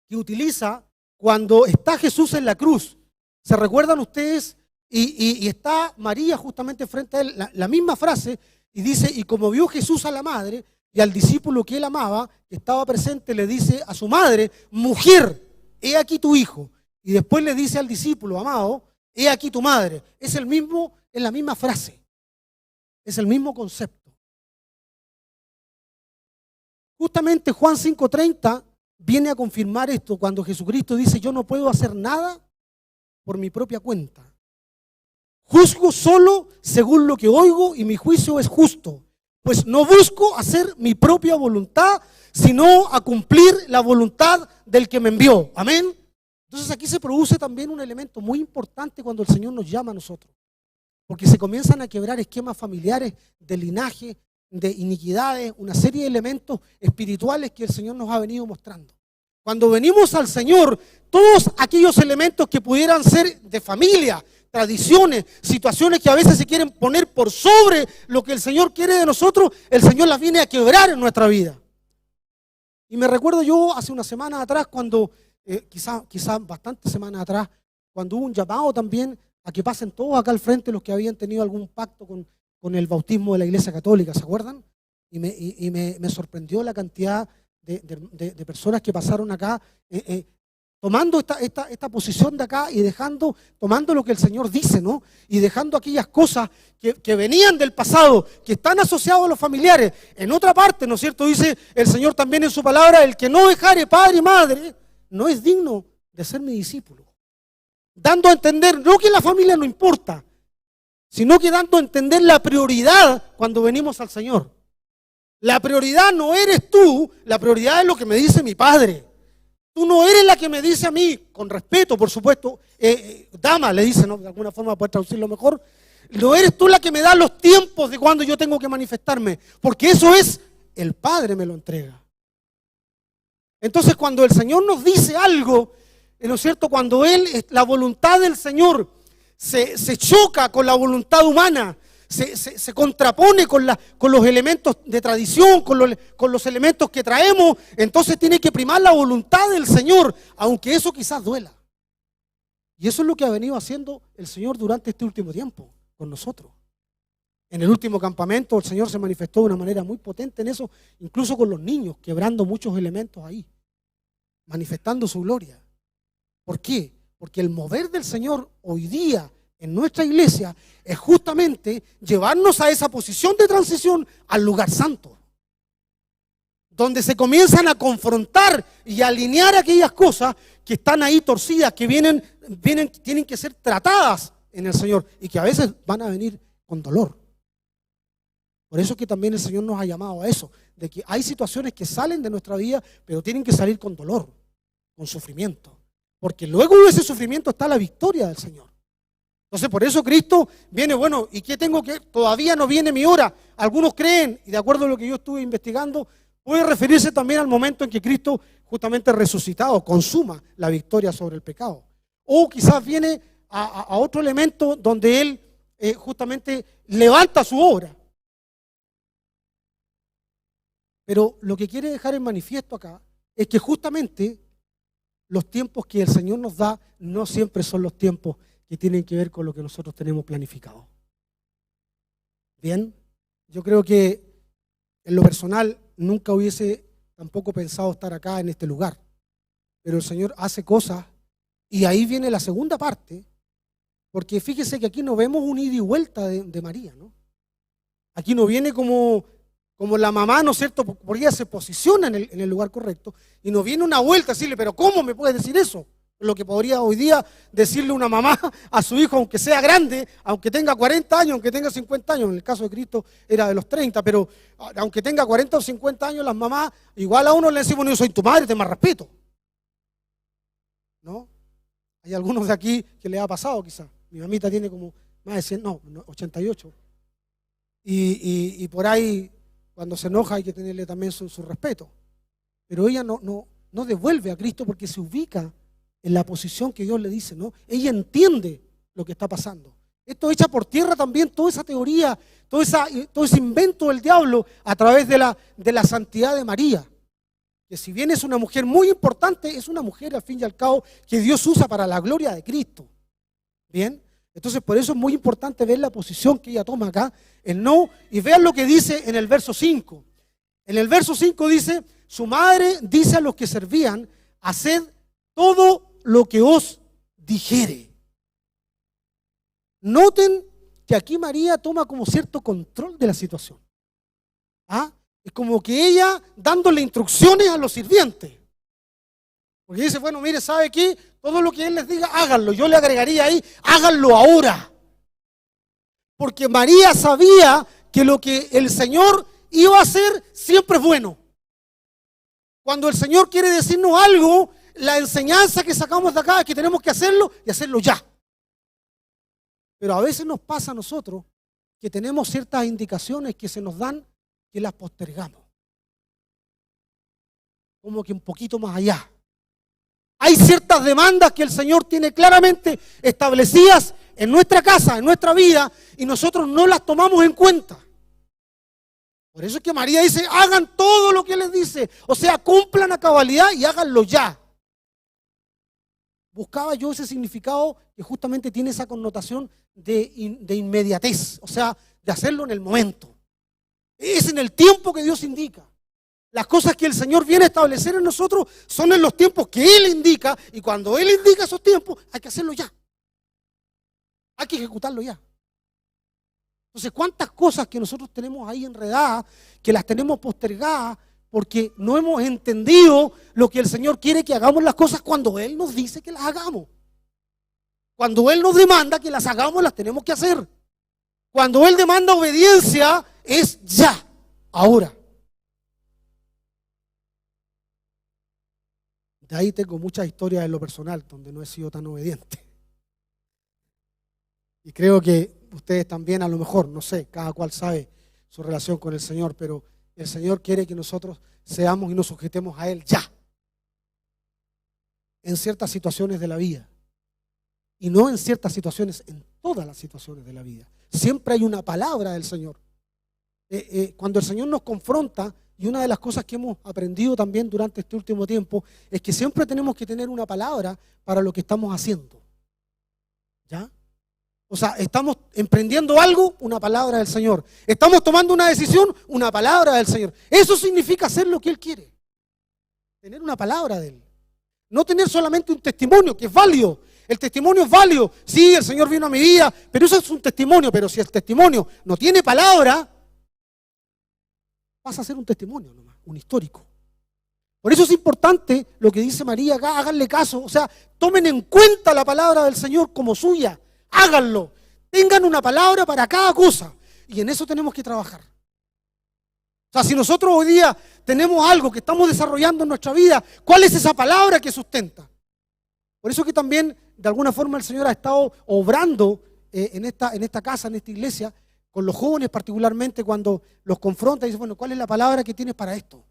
que utiliza cuando está Jesús en la cruz. ¿Se recuerdan ustedes? Y está María justamente frente a él, la misma frase, y dice, y como vio Jesús a la madre y al discípulo que él amaba, que estaba presente, le dice a su madre, mujer, he aquí tu hijo. Y después le dice al discípulo amado, he aquí tu madre. Es la misma frase, es el mismo concepto. Justamente Juan 5:30 viene a confirmar esto cuando Jesucristo dice, yo no puedo hacer nada por mi propia cuenta. Juzgo solo según lo que oigo y mi juicio es justo, pues no busco hacer mi propia voluntad, sino a cumplir la voluntad del que me envió. Amén. Entonces aquí se produce también un elemento muy importante cuando el Señor nos llama a nosotros, porque se comienzan a quebrar esquemas familiares de linaje, de iniquidades, una serie de elementos espirituales que el Señor nos ha venido mostrando. Cuando venimos al Señor, todos aquellos elementos que pudieran ser de familia, tradiciones, situaciones que a veces se quieren poner por sobre lo que el Señor quiere de nosotros, el Señor las viene a quebrar en nuestra vida. Y me recuerdo yo hace unas semanas atrás, cuando, quizás bastantes semanas atrás, cuando hubo un llamado también a que pasen todos acá al frente los que habían tenido algún pacto con el bautismo de la Iglesia Católica, ¿se acuerdan? Y me sorprendió la cantidad de personas que pasaron acá, tomando esta posición de acá y tomando lo que el Señor dice, ¿no? Y dejando aquellas cosas que venían del pasado, que están asociadas a los familiares. En otra parte, ¿no es cierto? Dice el Señor también en su palabra, el que no dejare padre y madre, no es digno de ser mi discípulo. Dando a entender, no que la familia no importa, sino que dando a entender la prioridad cuando venimos al Señor. La prioridad no eres tú, la prioridad es lo que me dice mi padre. Tú no eres la que me dice a mí, con respeto, por supuesto, dama, le dice, ¿no? De alguna forma puede traducirlo mejor. No eres tú la que me da los tiempos de cuando yo tengo que manifestarme, porque eso es, el Padre me lo entrega. Entonces, cuando el Señor nos dice algo, ¿no es cierto? Cuando la voluntad del Señor se choca con la voluntad humana, se contrapone con los elementos de tradición, con los elementos que traemos, entonces tiene que primar la voluntad del Señor, aunque eso quizás duela. Y eso es lo que ha venido haciendo el Señor durante este último tiempo con nosotros. En el último campamento el Señor se manifestó de una manera muy potente en eso, incluso con los niños, quebrando muchos elementos ahí, manifestando su gloria. ¿Por qué? Porque el mover del Señor hoy día en nuestra iglesia es justamente llevarnos a esa posición de transición al lugar santo, donde se comienzan a confrontar y a alinear aquellas cosas que están ahí torcidas, que tienen que ser tratadas en el Señor y que a veces van a venir con dolor. Por eso es que también el Señor nos ha llamado a eso, de que hay situaciones que salen de nuestra vida, pero tienen que salir con dolor, con sufrimiento, porque luego de ese sufrimiento está la victoria del Señor. Entonces por eso Cristo viene, bueno, ¿y qué tengo que? Todavía no viene mi hora. Algunos creen, y de acuerdo a lo que yo estuve investigando, puede referirse también al momento en que Cristo justamente resucitado consuma la victoria sobre el pecado. O quizás viene a otro elemento donde Él justamente levanta su obra. Pero lo que quiere dejar en manifiesto acá es que justamente los tiempos que el Señor nos da no siempre son los tiempos que tienen que ver con lo que nosotros tenemos planificado. Bien, yo creo que en lo personal nunca hubiese tampoco pensado estar acá en este lugar, pero el Señor hace cosas y ahí viene la segunda parte, porque fíjese que aquí no vemos un ida y vuelta de María, ¿no? Aquí no viene como la mamá, ¿no es cierto? Porque ella se posiciona en el lugar correcto y no viene una vuelta a decirle, pero ¿cómo me puedes decir eso? Lo que podría hoy día decirle una mamá a su hijo, aunque sea grande, aunque tenga 40 años, aunque tenga 50 años, en el caso de Cristo era de los 30, pero aunque tenga 40 o 50 años, las mamás, igual a uno le decimos, bueno, yo soy tu madre, te más respeto. ¿No? Hay algunos de aquí que les ha pasado quizás. Mi mamita tiene como más de 100, no, 88. Y por ahí, cuando se enoja, hay que tenerle también su respeto. Pero ella no devuelve a Cristo porque se ubica en la posición que Dios le dice, ¿no? Ella entiende lo que está pasando. Esto echa por tierra también toda esa teoría, todo ese invento del diablo a través de la santidad de María. Que si bien es una mujer muy importante, es una mujer al fin y al cabo que Dios usa para la gloria de Cristo. ¿Bien? Entonces por eso es muy importante ver la posición que ella toma acá, el no, y vean lo que dice en el verso 5. En el verso 5 dice, su madre dice a los que servían, haced todo lo que os dijere. Noten que aquí María toma como cierto control de la situación. ¿Ah? Es como que ella dándole instrucciones a los sirvientes. Porque dice, bueno, mire, ¿sabe qué? Todo lo que él les diga, háganlo. Yo le agregaría ahí, háganlo ahora. Porque María sabía que lo que el Señor iba a hacer siempre es bueno. Cuando el Señor quiere decirnos algo, la enseñanza que sacamos de acá es que tenemos que hacerlo y hacerlo ya. Pero a veces nos pasa a nosotros que tenemos ciertas indicaciones que se nos dan que las postergamos. Como que un poquito más allá. Hay ciertas demandas que el Señor tiene claramente establecidas en nuestra casa, en nuestra vida, y nosotros no las tomamos en cuenta. Por eso es que María dice, hagan todo lo que les dice. O sea, cumplan a cabalidad y háganlo ya. Buscaba yo ese significado que justamente tiene esa connotación de inmediatez, o sea, de hacerlo en el momento. Es en el tiempo que Dios indica. Las cosas que el Señor viene a establecer en nosotros son en los tiempos que Él indica, y cuando Él indica esos tiempos hay que hacerlo ya. Hay que ejecutarlo ya. Entonces, ¿cuántas cosas que nosotros tenemos ahí enredadas, que las tenemos postergadas, porque no hemos entendido lo que el Señor quiere que hagamos las cosas cuando Él nos dice que las hagamos? Cuando Él nos demanda que las hagamos, las tenemos que hacer. Cuando Él demanda obediencia, es ya, ahora. De ahí tengo muchas historias en lo personal donde no he sido tan obediente. Y creo que ustedes también, a lo mejor, no sé, cada cual sabe su relación con el Señor, pero el Señor quiere que nosotros seamos y nos sujetemos a Él ya. En ciertas situaciones de la vida. Y no en ciertas situaciones, en todas las situaciones de la vida. Siempre hay una palabra del Señor. Cuando el Señor nos confronta, y una de las cosas que hemos aprendido también durante este último tiempo, es que siempre tenemos que tener una palabra para lo que estamos haciendo. ¿Ya? O sea, estamos emprendiendo algo, una palabra del Señor. Estamos tomando una decisión, una palabra del Señor. Eso significa hacer lo que Él quiere. Tener una palabra de Él. No tener solamente un testimonio, que es válido. El testimonio es válido. Sí, el Señor vino a mi vida, pero eso es un testimonio. Pero si el testimonio no tiene palabra, pasa a ser un testimonio nomás, un histórico. Por eso es importante lo que dice María acá, háganle caso. O sea, tomen en cuenta la palabra del Señor como suya. Háganlo. Tengan una palabra para cada cosa. Y en eso tenemos que trabajar. O sea, si nosotros hoy día tenemos algo que estamos desarrollando en nuestra vida, ¿cuál es esa palabra que sustenta? Por eso que también, de alguna forma, el Señor ha estado obrando en esta casa, en esta iglesia, con los jóvenes particularmente, cuando los confronta y dice, bueno, ¿cuál es la palabra que tienes para esto?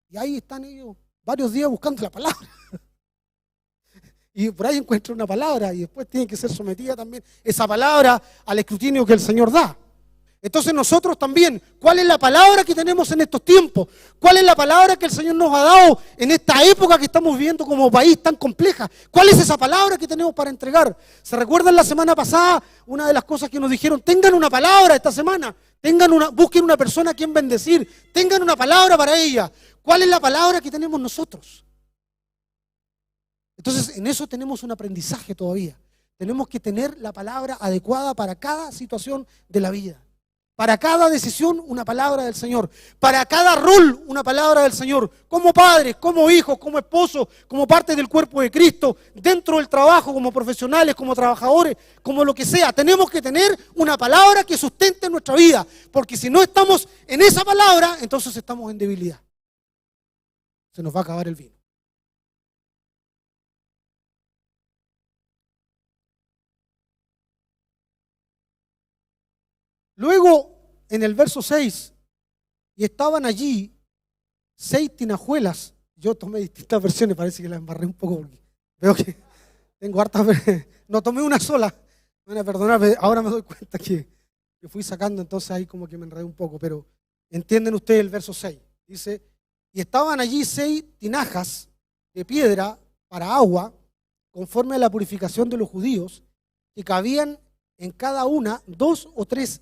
Y ahí están ellos varios días buscando la palabra. Y por ahí encuentra una palabra y después tiene que ser sometida también esa palabra al escrutinio que el Señor da. Entonces nosotros también, ¿cuál es la palabra que tenemos en estos tiempos? ¿Cuál es la palabra que el Señor nos ha dado en esta época que estamos viviendo como país tan compleja? ¿Cuál es esa palabra que tenemos para entregar? ¿Se recuerdan la semana pasada? Una de las cosas que nos dijeron, tengan una palabra esta semana, busquen una persona a quien bendecir, tengan una palabra para ella. ¿Cuál es la palabra que tenemos nosotros? Entonces, en eso tenemos un aprendizaje todavía. Tenemos que tener la palabra adecuada para cada situación de la vida. Para cada decisión, una palabra del Señor. Para cada rol, una palabra del Señor. Como padres, como hijos, como esposos, como parte del cuerpo de Cristo, dentro del trabajo, como profesionales, como trabajadores, como lo que sea. Tenemos que tener una palabra que sustente nuestra vida. Porque si no estamos en esa palabra, entonces estamos en debilidad. Se nos va a acabar el vino. Luego, en el verso 6, y estaban allí 6 tinajuelas. Yo tomé distintas versiones, parece que las embarré un poco porque veo que tengo hartas. No tomé una sola. Me van a perdonar, ahora me doy cuenta que fui sacando, entonces ahí como que me enredé un poco. Pero entienden ustedes el verso 6. Dice, y estaban allí 6 tinajas de piedra para agua, conforme a la purificación de los judíos, que cabían en cada una 2 o 3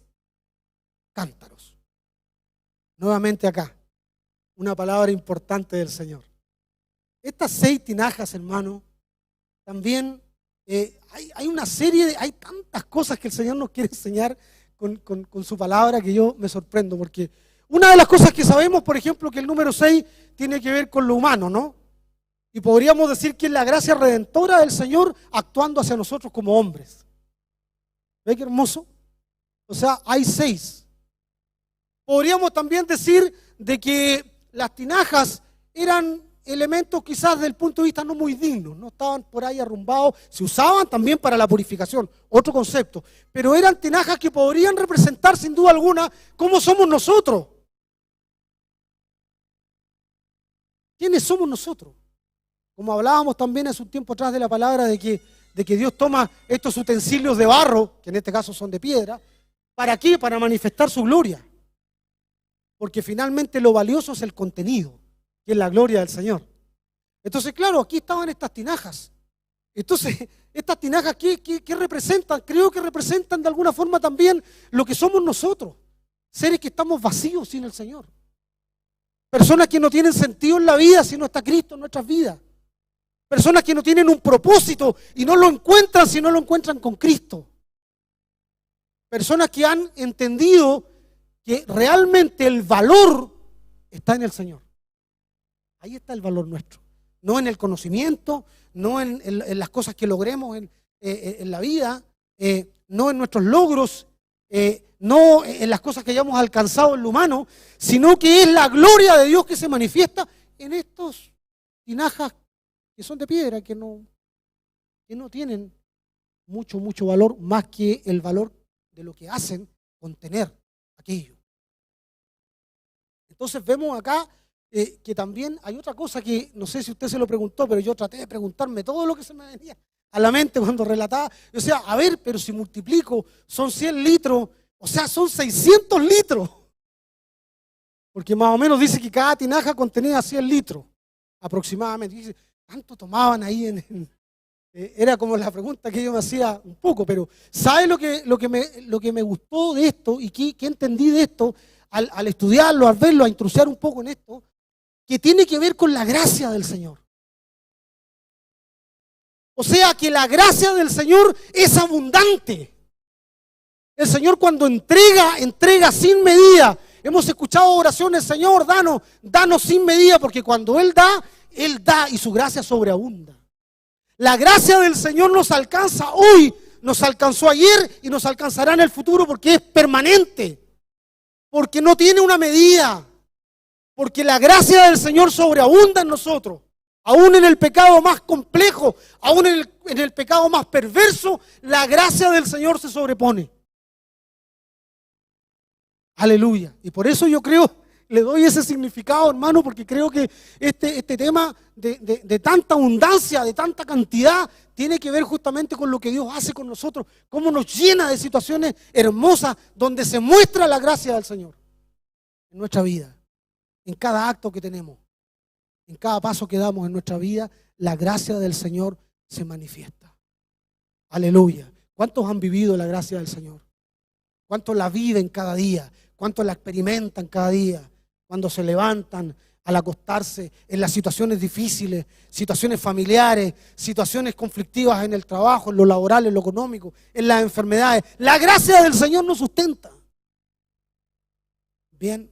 cántaros. Nuevamente acá, una palabra importante del Señor. Estas 6 tinajas, hermano, también hay una serie, hay tantas cosas que el Señor nos quiere enseñar con su palabra que yo me sorprendo, porque una de las cosas que sabemos, por ejemplo, que el número 6 tiene que ver con lo humano, ¿no? Y podríamos decir que es la gracia redentora del Señor actuando hacia nosotros como hombres. ¿Ve qué hermoso? O sea, hay 6. Podríamos también decir de que las tinajas eran elementos quizás desde el punto de vista no muy dignos, no estaban por ahí arrumbados, se usaban también para la purificación, otro concepto, pero eran tinajas que podrían representar sin duda alguna cómo somos nosotros. ¿Quiénes somos nosotros? Como hablábamos también hace un tiempo atrás de la palabra de que Dios toma estos utensilios de barro, que en este caso son de piedra, ¿para qué? Para manifestar su gloria. Porque finalmente lo valioso es el contenido, que es la gloria del Señor. Entonces, claro, aquí estaban estas tinajas. Entonces, estas tinajas, ¿qué representan? Creo que representan de alguna forma también lo que somos nosotros. Seres que estamos vacíos sin el Señor. Personas que no tienen sentido en la vida si no está Cristo en nuestras vidas. Personas que no tienen un propósito y no lo encuentran si no lo encuentran con Cristo. Personas que han entendido que realmente el valor está en el Señor. Ahí está el valor nuestro. No en el conocimiento, no en las cosas que logremos en la vida, no en nuestros logros, no en las cosas que hayamos alcanzado en lo humano, sino que es la gloria de Dios que se manifiesta en estos tinajas que son de piedra, que no tienen mucho valor, más que el valor de lo que hacen contener aquello. Entonces vemos acá que también hay otra cosa que no sé si usted se lo preguntó, pero yo traté de preguntarme todo lo que se me venía a la mente cuando relataba. O sea, a ver, pero si multiplico, son 100 litros, o sea, son 600 litros. Porque más o menos dice que cada tinaja contenía 100 litros aproximadamente. Dice, ¿cuánto tomaban ahí era como la pregunta que yo me hacía un poco, pero ¿sabe lo que me gustó de esto y qué entendí de esto al estudiarlo, al verlo, a intrusiar un poco en esto? Que tiene que ver con la gracia del Señor. O sea, que la gracia del Señor es abundante. El Señor cuando entrega sin medida. Hemos escuchado oraciones, Señor, danos sin medida, porque cuando Él da y su gracia sobreabunda. La gracia del Señor nos alcanza hoy, nos alcanzó ayer y nos alcanzará en el futuro porque es permanente, porque no tiene una medida, porque la gracia del Señor sobreabunda en nosotros, aún en el pecado más complejo, aún en el pecado más perverso, la gracia del Señor se sobrepone. Aleluya. Y por eso yo creo, le doy ese significado, hermano, porque creo que este tema de tanta abundancia, de tanta cantidad, tiene que ver justamente con lo que Dios hace con nosotros, cómo nos llena de situaciones hermosas donde se muestra la gracia del Señor en nuestra vida, en cada acto que tenemos, en cada paso que damos en nuestra vida, la gracia del Señor se manifiesta. Aleluya. ¿Cuántos han vivido la gracia del Señor? ¿Cuántos la viven cada día? ¿Cuántos la experimentan cada día? Cuando se levantan al acostarse, en las situaciones difíciles, situaciones familiares, situaciones conflictivas en el trabajo, en lo laboral, en lo económico, en las enfermedades. La gracia del Señor nos sustenta. Bien,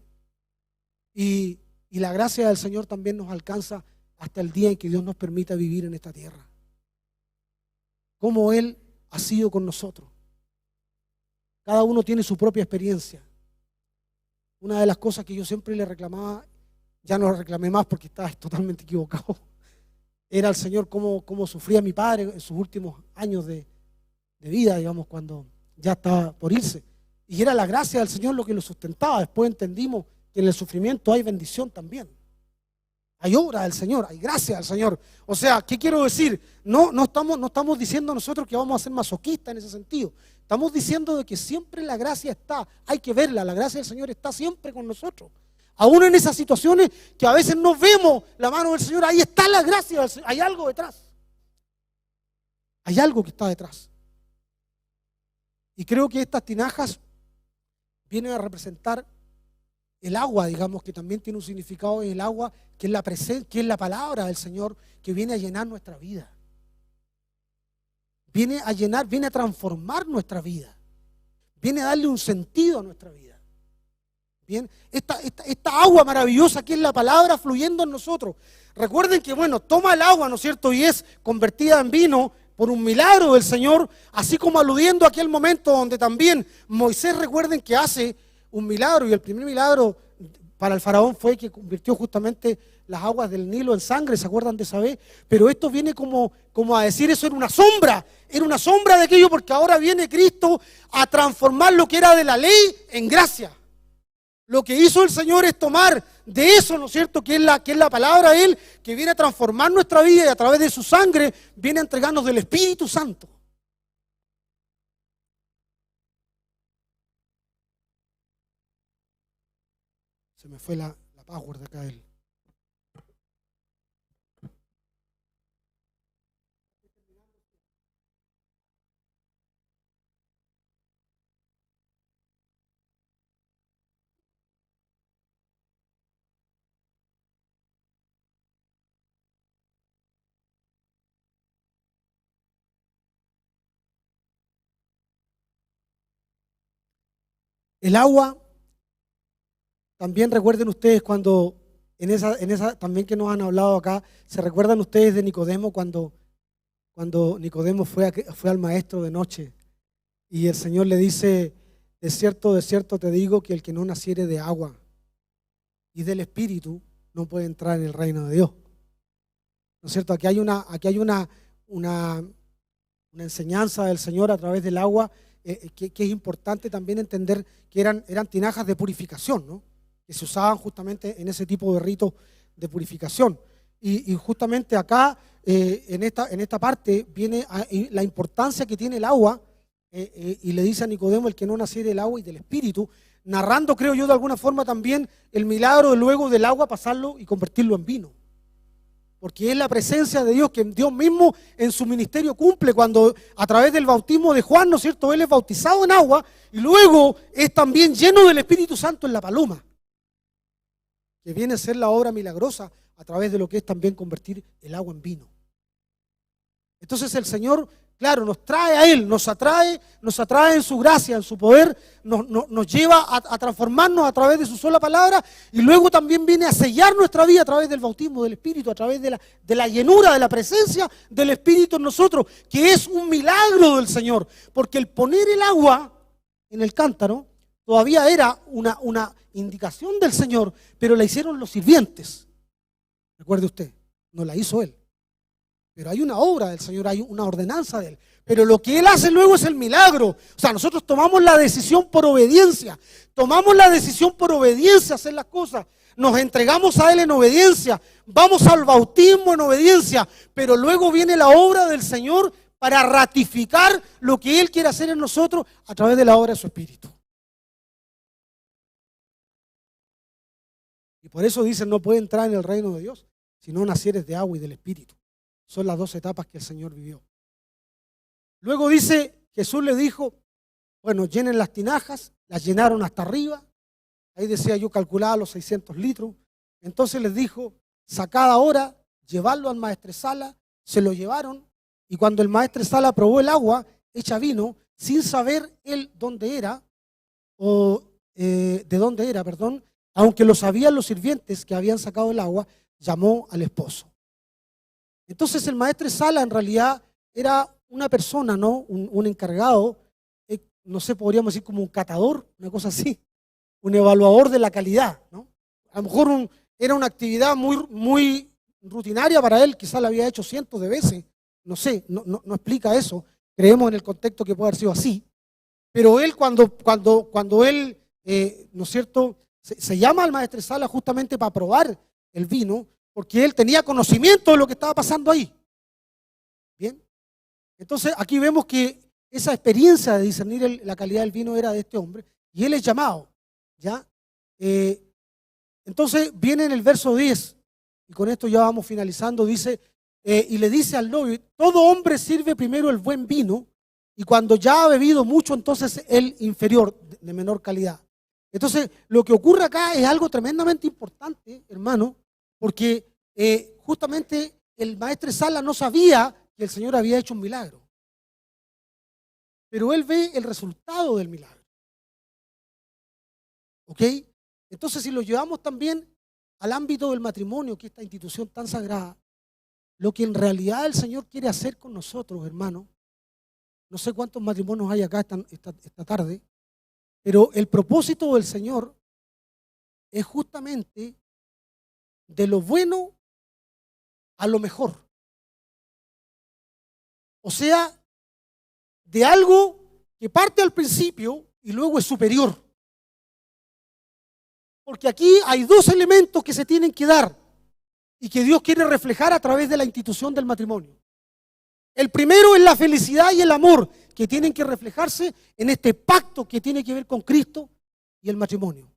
y la gracia del Señor también nos alcanza hasta el día en que Dios nos permita vivir en esta tierra. Cómo Él ha sido con nosotros. Cada uno tiene su propia experiencia. Una de las cosas que yo siempre le reclamaba, ya no la reclamé más porque estaba totalmente equivocado, era al Señor cómo sufría mi padre en sus últimos años de vida, digamos, cuando ya estaba por irse. Y era la gracia del Señor lo que lo sustentaba. Después entendimos que en el sufrimiento hay bendición también. Hay obra del Señor, hay gracia del Señor. O sea, ¿qué quiero decir? No estamos diciendo nosotros que vamos a ser masoquistas en ese sentido. Estamos diciendo de que siempre la gracia está, hay que verla, la gracia del Señor está siempre con nosotros. Aún en esas situaciones que a veces no vemos la mano del Señor, ahí está la gracia del Señor, hay algo detrás. Hay algo que está detrás. Y creo que estas tinajas vienen a representar el agua, digamos, que también tiene un significado en el agua, que es la presencia, que es la palabra del Señor, que viene a llenar nuestra vida. Viene a llenar, viene a transformar nuestra vida. Viene a darle un sentido a nuestra vida. Bien, esta agua maravillosa que es la palabra fluyendo en nosotros. Recuerden que, bueno, toma el agua, ¿no es cierto? Y es convertida en vino por un milagro del Señor, así como aludiendo a aquel momento donde también Moisés, recuerden que hace un milagro, y el primer milagro para el faraón fue que convirtió justamente las aguas del Nilo en sangre, ¿se acuerdan de esa vez? Pero esto viene como a decir, eso era una sombra de aquello, porque ahora viene Cristo a transformar lo que era de la ley en gracia. Lo que hizo el Señor es tomar de eso, ¿no es cierto?, que es la palabra de Él, que viene a transformar nuestra vida, y a través de su sangre viene a entregarnos del Espíritu Santo. Se me fue la password de acá de él. El agua, también recuerden ustedes cuando, en esa también que nos han hablado acá, se recuerdan ustedes de Nicodemo cuando Nicodemo fue al maestro de noche y el Señor le dice, de cierto te digo que el que no naciere de agua y del Espíritu no puede entrar en el reino de Dios. ¿No es cierto? Aquí hay una enseñanza del Señor a través del agua que es importante también entender que eran tinajas de purificación, ¿no?, que se usaban justamente en ese tipo de ritos de purificación. Y justamente acá, en esta parte, viene la importancia que tiene el agua, y le dice a Nicodemo, el que no naciere del agua y del Espíritu, narrando, creo yo, de alguna forma también el milagro de luego del agua pasarlo y convertirlo en vino. Porque es la presencia de Dios que Dios mismo en su ministerio cumple cuando a través del bautismo de Juan, ¿no es cierto?, Él es bautizado en agua y luego es también lleno del Espíritu Santo en la paloma, que viene a ser la obra milagrosa a través de lo que es también convertir el agua en vino. Entonces el Señor, claro, nos trae a Él, nos atrae en su gracia, en su poder, nos lleva a transformarnos a través de su sola palabra, y luego también viene a sellar nuestra vida a través del bautismo del Espíritu, a través de la llenura, de la presencia del Espíritu en nosotros, que es un milagro del Señor, porque el poner el agua en el cántaro todavía era una indicación del Señor, pero la hicieron los sirvientes. Recuerde usted, no la hizo Él. Pero hay una obra del Señor, hay una ordenanza de Él. Pero lo que Él hace luego es el milagro. O sea, nosotros tomamos la decisión por obediencia. Tomamos la decisión por obediencia a hacer las cosas. Nos entregamos a Él en obediencia. Vamos al bautismo en obediencia. Pero luego viene la obra del Señor para ratificar lo que Él quiere hacer en nosotros a través de la obra de su Espíritu. Y por eso dicen, no puede entrar en el reino de Dios si no nacieres de agua y del Espíritu. Son las dos etapas que el Señor vivió. Luego dice, Jesús le dijo, bueno, llenen las tinajas, las llenaron hasta arriba. Ahí decía, yo calculaba los 600 litros. Entonces les dijo, sacad ahora, llevadlo al maestresala. Se lo llevaron, y cuando el maestresala probó el agua hecha vino, sin saber él dónde era, o de dónde era, perdón, aunque lo sabían los sirvientes que habían sacado el agua, llamó al esposo. Entonces el maestresala en realidad era una persona, ¿no? Un encargado, no sé, podríamos decir como un catador, una cosa así, un evaluador de la calidad, ¿no? A lo mejor era una actividad muy rutinaria para él, quizás la había hecho cientos de veces, no sé, no explica eso, creemos en el contexto que puede haber sido así, pero él cuando él, ¿no es cierto?, se llama al maestresala justamente para probar el vino, porque él tenía conocimiento de lo que estaba pasando ahí. Bien, entonces aquí vemos que esa experiencia de discernir la calidad del vino era de este hombre, y él es llamado, ¿ya? Entonces viene en el verso 10, y con esto ya vamos finalizando, dice, y le dice al novio, todo hombre sirve primero el buen vino, y cuando ya ha bebido mucho, entonces el inferior, de menor calidad. Entonces, lo que ocurre acá es algo tremendamente importante, hermano, porque justamente el maestresala no sabía que el Señor había hecho un milagro, pero él ve el resultado del milagro. ¿Ok? Entonces, si lo llevamos también al ámbito del matrimonio, que es esta institución tan sagrada, lo que en realidad el Señor quiere hacer con nosotros, hermano, no sé cuántos matrimonios hay acá esta tarde, pero el propósito del Señor es justamente de lo bueno a lo mejor. O sea, de algo que parte al principio y luego es superior. Porque aquí hay dos elementos que se tienen que dar y que Dios quiere reflejar a través de la institución del matrimonio. El primero es la felicidad y el amor que tienen que reflejarse en este pacto que tiene que ver con Cristo y el matrimonio.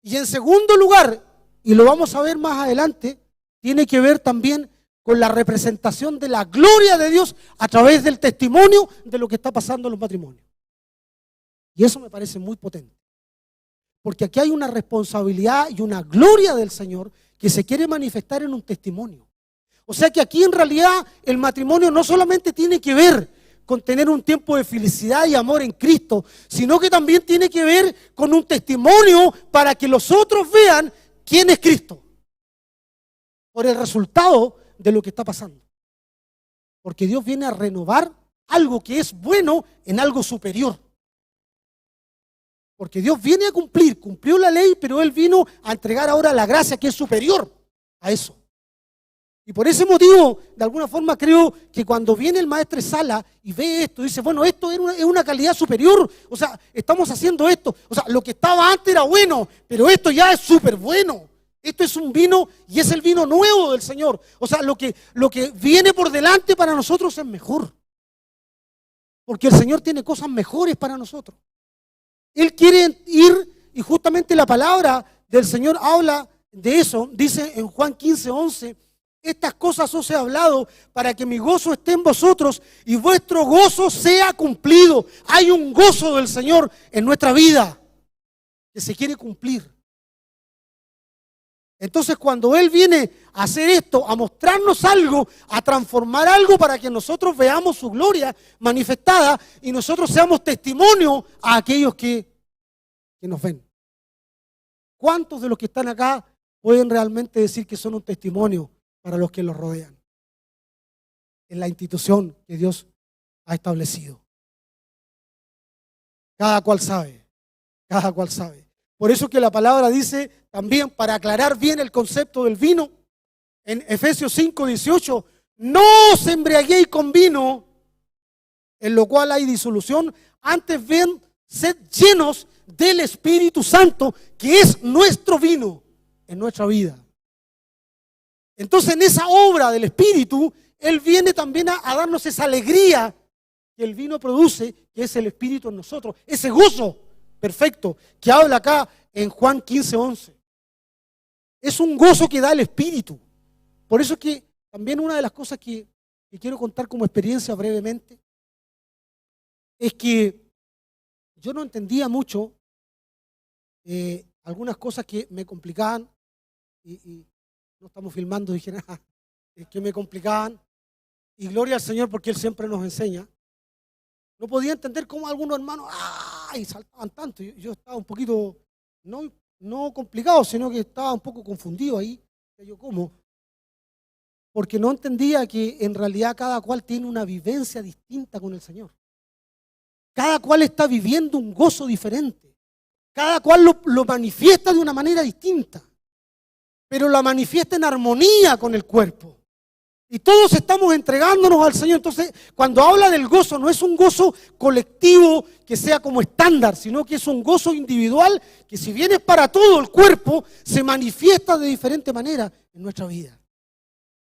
Y en segundo lugar, y lo vamos a ver más adelante, tiene que ver también con la representación de la gloria de Dios a través del testimonio de lo que está pasando en los matrimonios. Y eso me parece muy potente. Porque aquí hay una responsabilidad y una gloria del Señor que se quiere manifestar en un testimonio. O sea que aquí en realidad el matrimonio no solamente tiene que ver con tener un tiempo de felicidad y amor en Cristo, sino que también tiene que ver con un testimonio para que los otros vean quién es Cristo. Por el resultado de lo que está pasando. Porque Dios viene a renovar algo que es bueno en algo superior. Porque Dios viene a cumplió la ley, pero Él vino a entregar ahora la gracia que es superior a eso. Y por ese motivo, de alguna forma creo que cuando viene el maestresala y ve esto, dice, bueno, esto es una calidad superior, o sea, estamos haciendo esto, o sea, lo que estaba antes era bueno, pero esto ya es súper bueno. Esto es un vino y es el vino nuevo del Señor. O sea, lo que viene por delante para nosotros es mejor. Porque el Señor tiene cosas mejores para nosotros. Él quiere ir, y justamente la palabra del Señor habla de eso. Dice en Juan 15:11, estas cosas os he hablado para que mi gozo esté en vosotros y vuestro gozo sea cumplido. Hay un gozo del Señor en nuestra vida que se quiere cumplir. Entonces cuando Él viene a hacer esto, a mostrarnos algo, a transformar algo para que nosotros veamos su gloria manifestada y nosotros seamos testimonio a aquellos que nos ven. ¿Cuántos de los que están acá pueden realmente decir que son un testimonio para los que los rodean? En la institución que Dios ha establecido. Cada cual sabe, cada cual sabe. Por eso que la palabra dice también, para aclarar bien el concepto del vino, en Efesios 5:18, no os embriaguéis con vino, en lo cual hay disolución, antes bien, sed llenos del Espíritu Santo, que es nuestro vino en nuestra vida. Entonces, en esa obra del Espíritu, Él viene también a darnos esa alegría que el vino produce, que es el Espíritu en nosotros, ese gozo perfecto que habla acá en Juan 15:11. Es un gozo que da el Espíritu. Por eso es que también una de las cosas que quiero contar como experiencia brevemente es que yo no entendía mucho algunas cosas que me complicaban y no estamos filmando, dije nada, que me complicaban, y gloria al Señor porque Él siempre nos enseña. No podía entender cómo algunos hermanos y saltaban tanto. Yo estaba un poquito, no complicado, sino que estaba un poco confundido ahí. Yo, ¿cómo? Porque no entendía que en realidad cada cual tiene una vivencia distinta con el Señor. Cada cual está viviendo un gozo diferente. Cada cual lo manifiesta de una manera distinta. Pero la manifiesta en armonía con el cuerpo. Y todos estamos entregándonos al Señor. Entonces, cuando habla del gozo, no es un gozo colectivo que sea como estándar, sino que es un gozo individual que, si bien es para todo el cuerpo, se manifiesta de diferente manera en nuestra vida.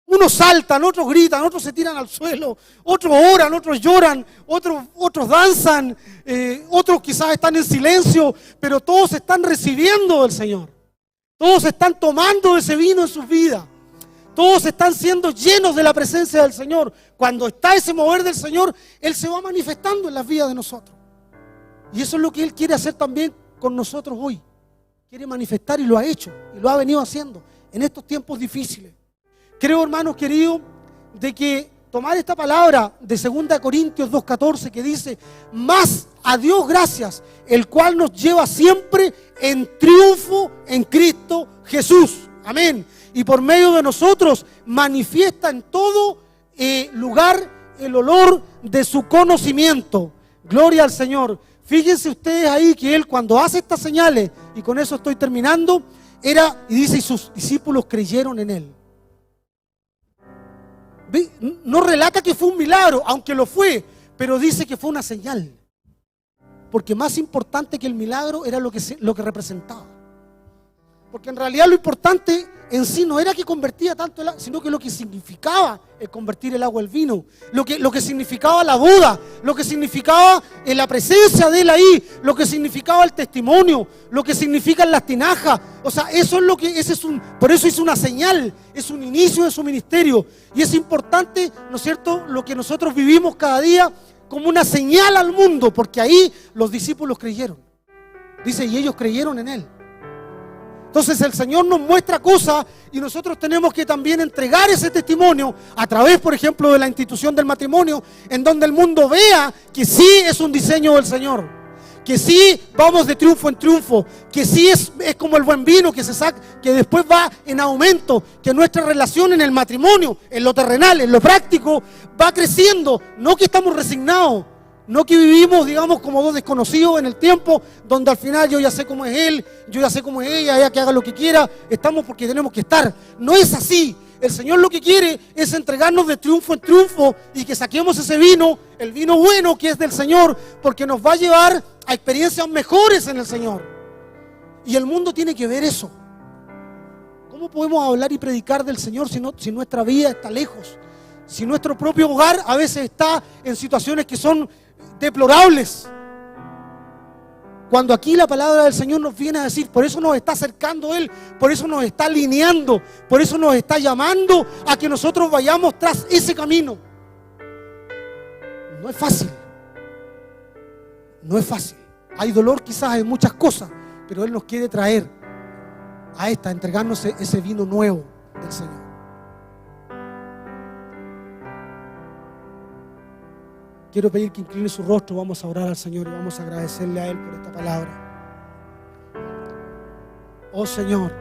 Unos saltan, otros gritan, otros se tiran al suelo, otros oran, otros lloran, otros danzan, otros quizás están en silencio, pero todos están recibiendo del Señor. Todos están tomando ese vino en sus vidas. Todos están siendo llenos de la presencia del Señor. Cuando está ese mover del Señor, Él se va manifestando en las vidas de nosotros. Y eso es lo que Él quiere hacer también con nosotros hoy. Quiere manifestar, y lo ha hecho, y lo ha venido haciendo en estos tiempos difíciles. Creo, hermanos queridos, de que tomar esta palabra de 2 Corintios 2:14 que dice: más a Dios gracias, el cual nos lleva siempre en triunfo en Cristo Jesús. Amén. Y por medio de nosotros manifiesta en todo lugar el olor de su conocimiento. Gloria al Señor. Fíjense ustedes ahí que Él, cuando hace estas señales, y con eso estoy terminando, y dice, y sus discípulos creyeron en Él. No relata que fue un milagro, aunque lo fue, pero dice que fue una señal. Porque más importante que el milagro era lo que representaba. Porque en realidad lo importante en sí no era que convertía tanto el agua, sino que lo que significaba el convertir el agua en vino, lo que significaba la boda, lo que significaba la presencia de Él ahí, lo que significaba el testimonio, lo que significan las tinajas. O sea, eso es lo que, por eso es una señal, es un inicio de su ministerio. Y es importante, ¿no es cierto?, lo que nosotros vivimos cada día como una señal al mundo, porque ahí los discípulos creyeron. Dice, y ellos creyeron en Él. Entonces el Señor nos muestra cosas y nosotros tenemos que también entregar ese testimonio a través, por ejemplo, de la institución del matrimonio, en donde el mundo vea que sí es un diseño del Señor, que sí vamos de triunfo en triunfo, que sí es como el buen vino que se saca, que después va en aumento, que nuestra relación en el matrimonio, en lo terrenal, en lo práctico, va creciendo, no que estamos resignados. No que vivimos, digamos, como dos desconocidos en el tiempo, donde al final yo ya sé cómo es él, yo ya sé cómo es ella que haga lo que quiera, estamos porque tenemos que estar. No es así. El Señor lo que quiere es entregarnos de triunfo en triunfo y que saquemos ese vino, el vino bueno que es del Señor, porque nos va a llevar a experiencias mejores en el Señor. Y el mundo tiene que ver eso. ¿Cómo podemos hablar y predicar del Señor si nuestra vida está lejos? Si nuestro propio hogar a veces está en situaciones que son deplorables. Cuando aquí la palabra del Señor nos viene a decir, por eso nos está acercando Él, por eso nos está alineando, por eso nos está llamando a que nosotros vayamos tras ese camino. No es fácil. No es fácil. Hay dolor quizás en muchas cosas, pero Él nos quiere traer a entregarnos ese vino nuevo del Señor. Quiero pedir que incline su rostro, vamos a orar al Señor y vamos a agradecerle a Él por esta palabra. Oh Señor,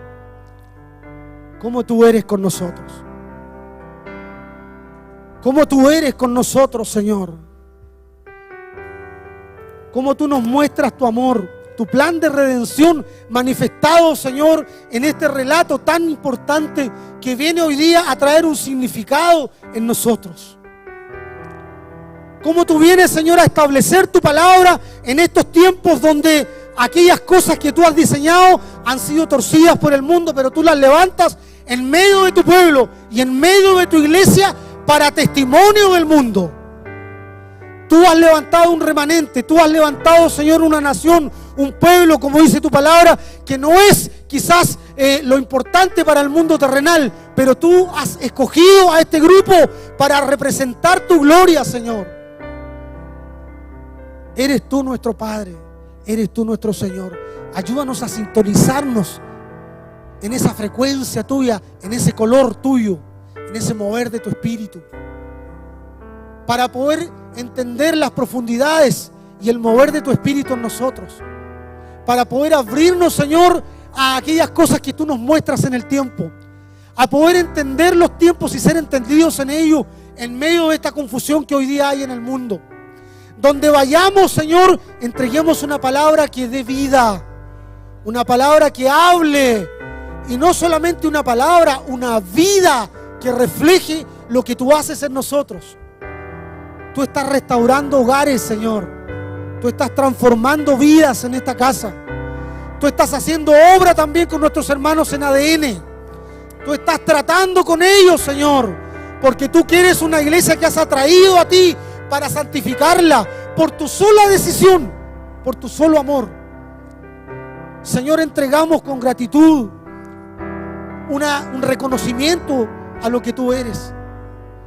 cómo Tú eres con nosotros. Cómo Tú eres con nosotros, Señor. Cómo Tú nos muestras Tu amor, Tu plan de redención manifestado, Señor, en este relato tan importante que viene hoy día a traer un significado en nosotros. Cómo Tú vienes, Señor, a establecer Tu palabra en estos tiempos donde aquellas cosas que Tú has diseñado han sido torcidas por el mundo, pero Tú las levantas en medio de Tu pueblo y en medio de Tu iglesia para testimonio del mundo. Tú has levantado un remanente, Tú has levantado, Señor, una nación, un pueblo, como dice Tu palabra, que no es quizás lo importante para el mundo terrenal, pero Tú has escogido a este grupo para representar Tu gloria, Señor. Eres Tú nuestro Padre, eres Tú nuestro Señor. Ayúdanos a sintonizarnos en esa frecuencia Tuya, en ese color Tuyo, en ese mover de Tu Espíritu, para poder entender las profundidades y el mover de tu Espíritu en nosotros, para poder abrirnos, Señor, a aquellas cosas que tú nos muestras en el tiempo, a poder entender los tiempos y ser entendidos en ellos, en medio de esta confusión que hoy día hay en el mundo. Donde vayamos, Señor, entreguemos una palabra que dé vida, una palabra que hable, y no solamente una palabra, una vida que refleje lo que tú haces en nosotros. Tú estás restaurando hogares, Señor. Tú estás transformando vidas en esta casa. Tú estás haciendo obra también con nuestros hermanos en ADN. Tú estás tratando con ellos, Señor, porque tú quieres una iglesia que has atraído a ti para santificarla por tu sola decisión, por tu solo amor. Señor, entregamos con gratitud un reconocimiento a lo que tú eres.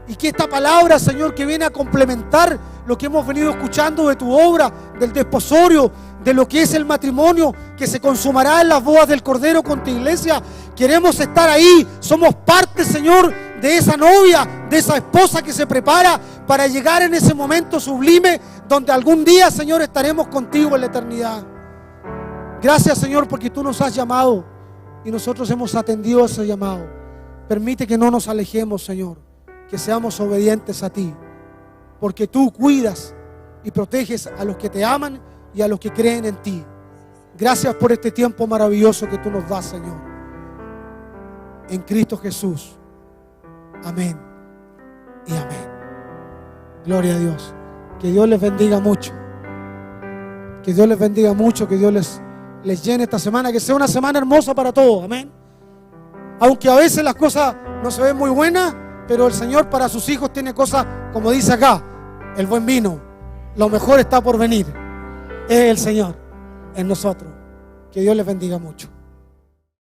Y que esta palabra, Señor, que viene a complementar lo que hemos venido escuchando de tu obra, del desposorio, de lo que es el matrimonio que se consumará en las bodas del Cordero con tu iglesia. Queremos estar ahí, somos parte, Señor, de esa novia, de esa esposa que se prepara para llegar en ese momento sublime donde algún día, Señor, estaremos contigo en la eternidad. Gracias, Señor, porque tú nos has llamado y nosotros hemos atendido a ese llamado. Permite que no nos alejemos, Señor, que seamos obedientes a ti, porque tú cuidas y proteges a los que te aman y a los que creen en ti. Gracias por este tiempo maravilloso que tú nos das, Señor. En Cristo Jesús. Amén y amén. Gloria a Dios. Que Dios les bendiga mucho. Que Dios les bendiga mucho. Que Dios les llene esta semana. Que sea una semana hermosa para todos. Amén. Aunque a veces las cosas no se ven muy buenas, pero el Señor para sus hijos tiene cosas, como dice acá, el buen vino. Lo mejor está por venir. Es el Señor en nosotros. Que Dios les bendiga mucho.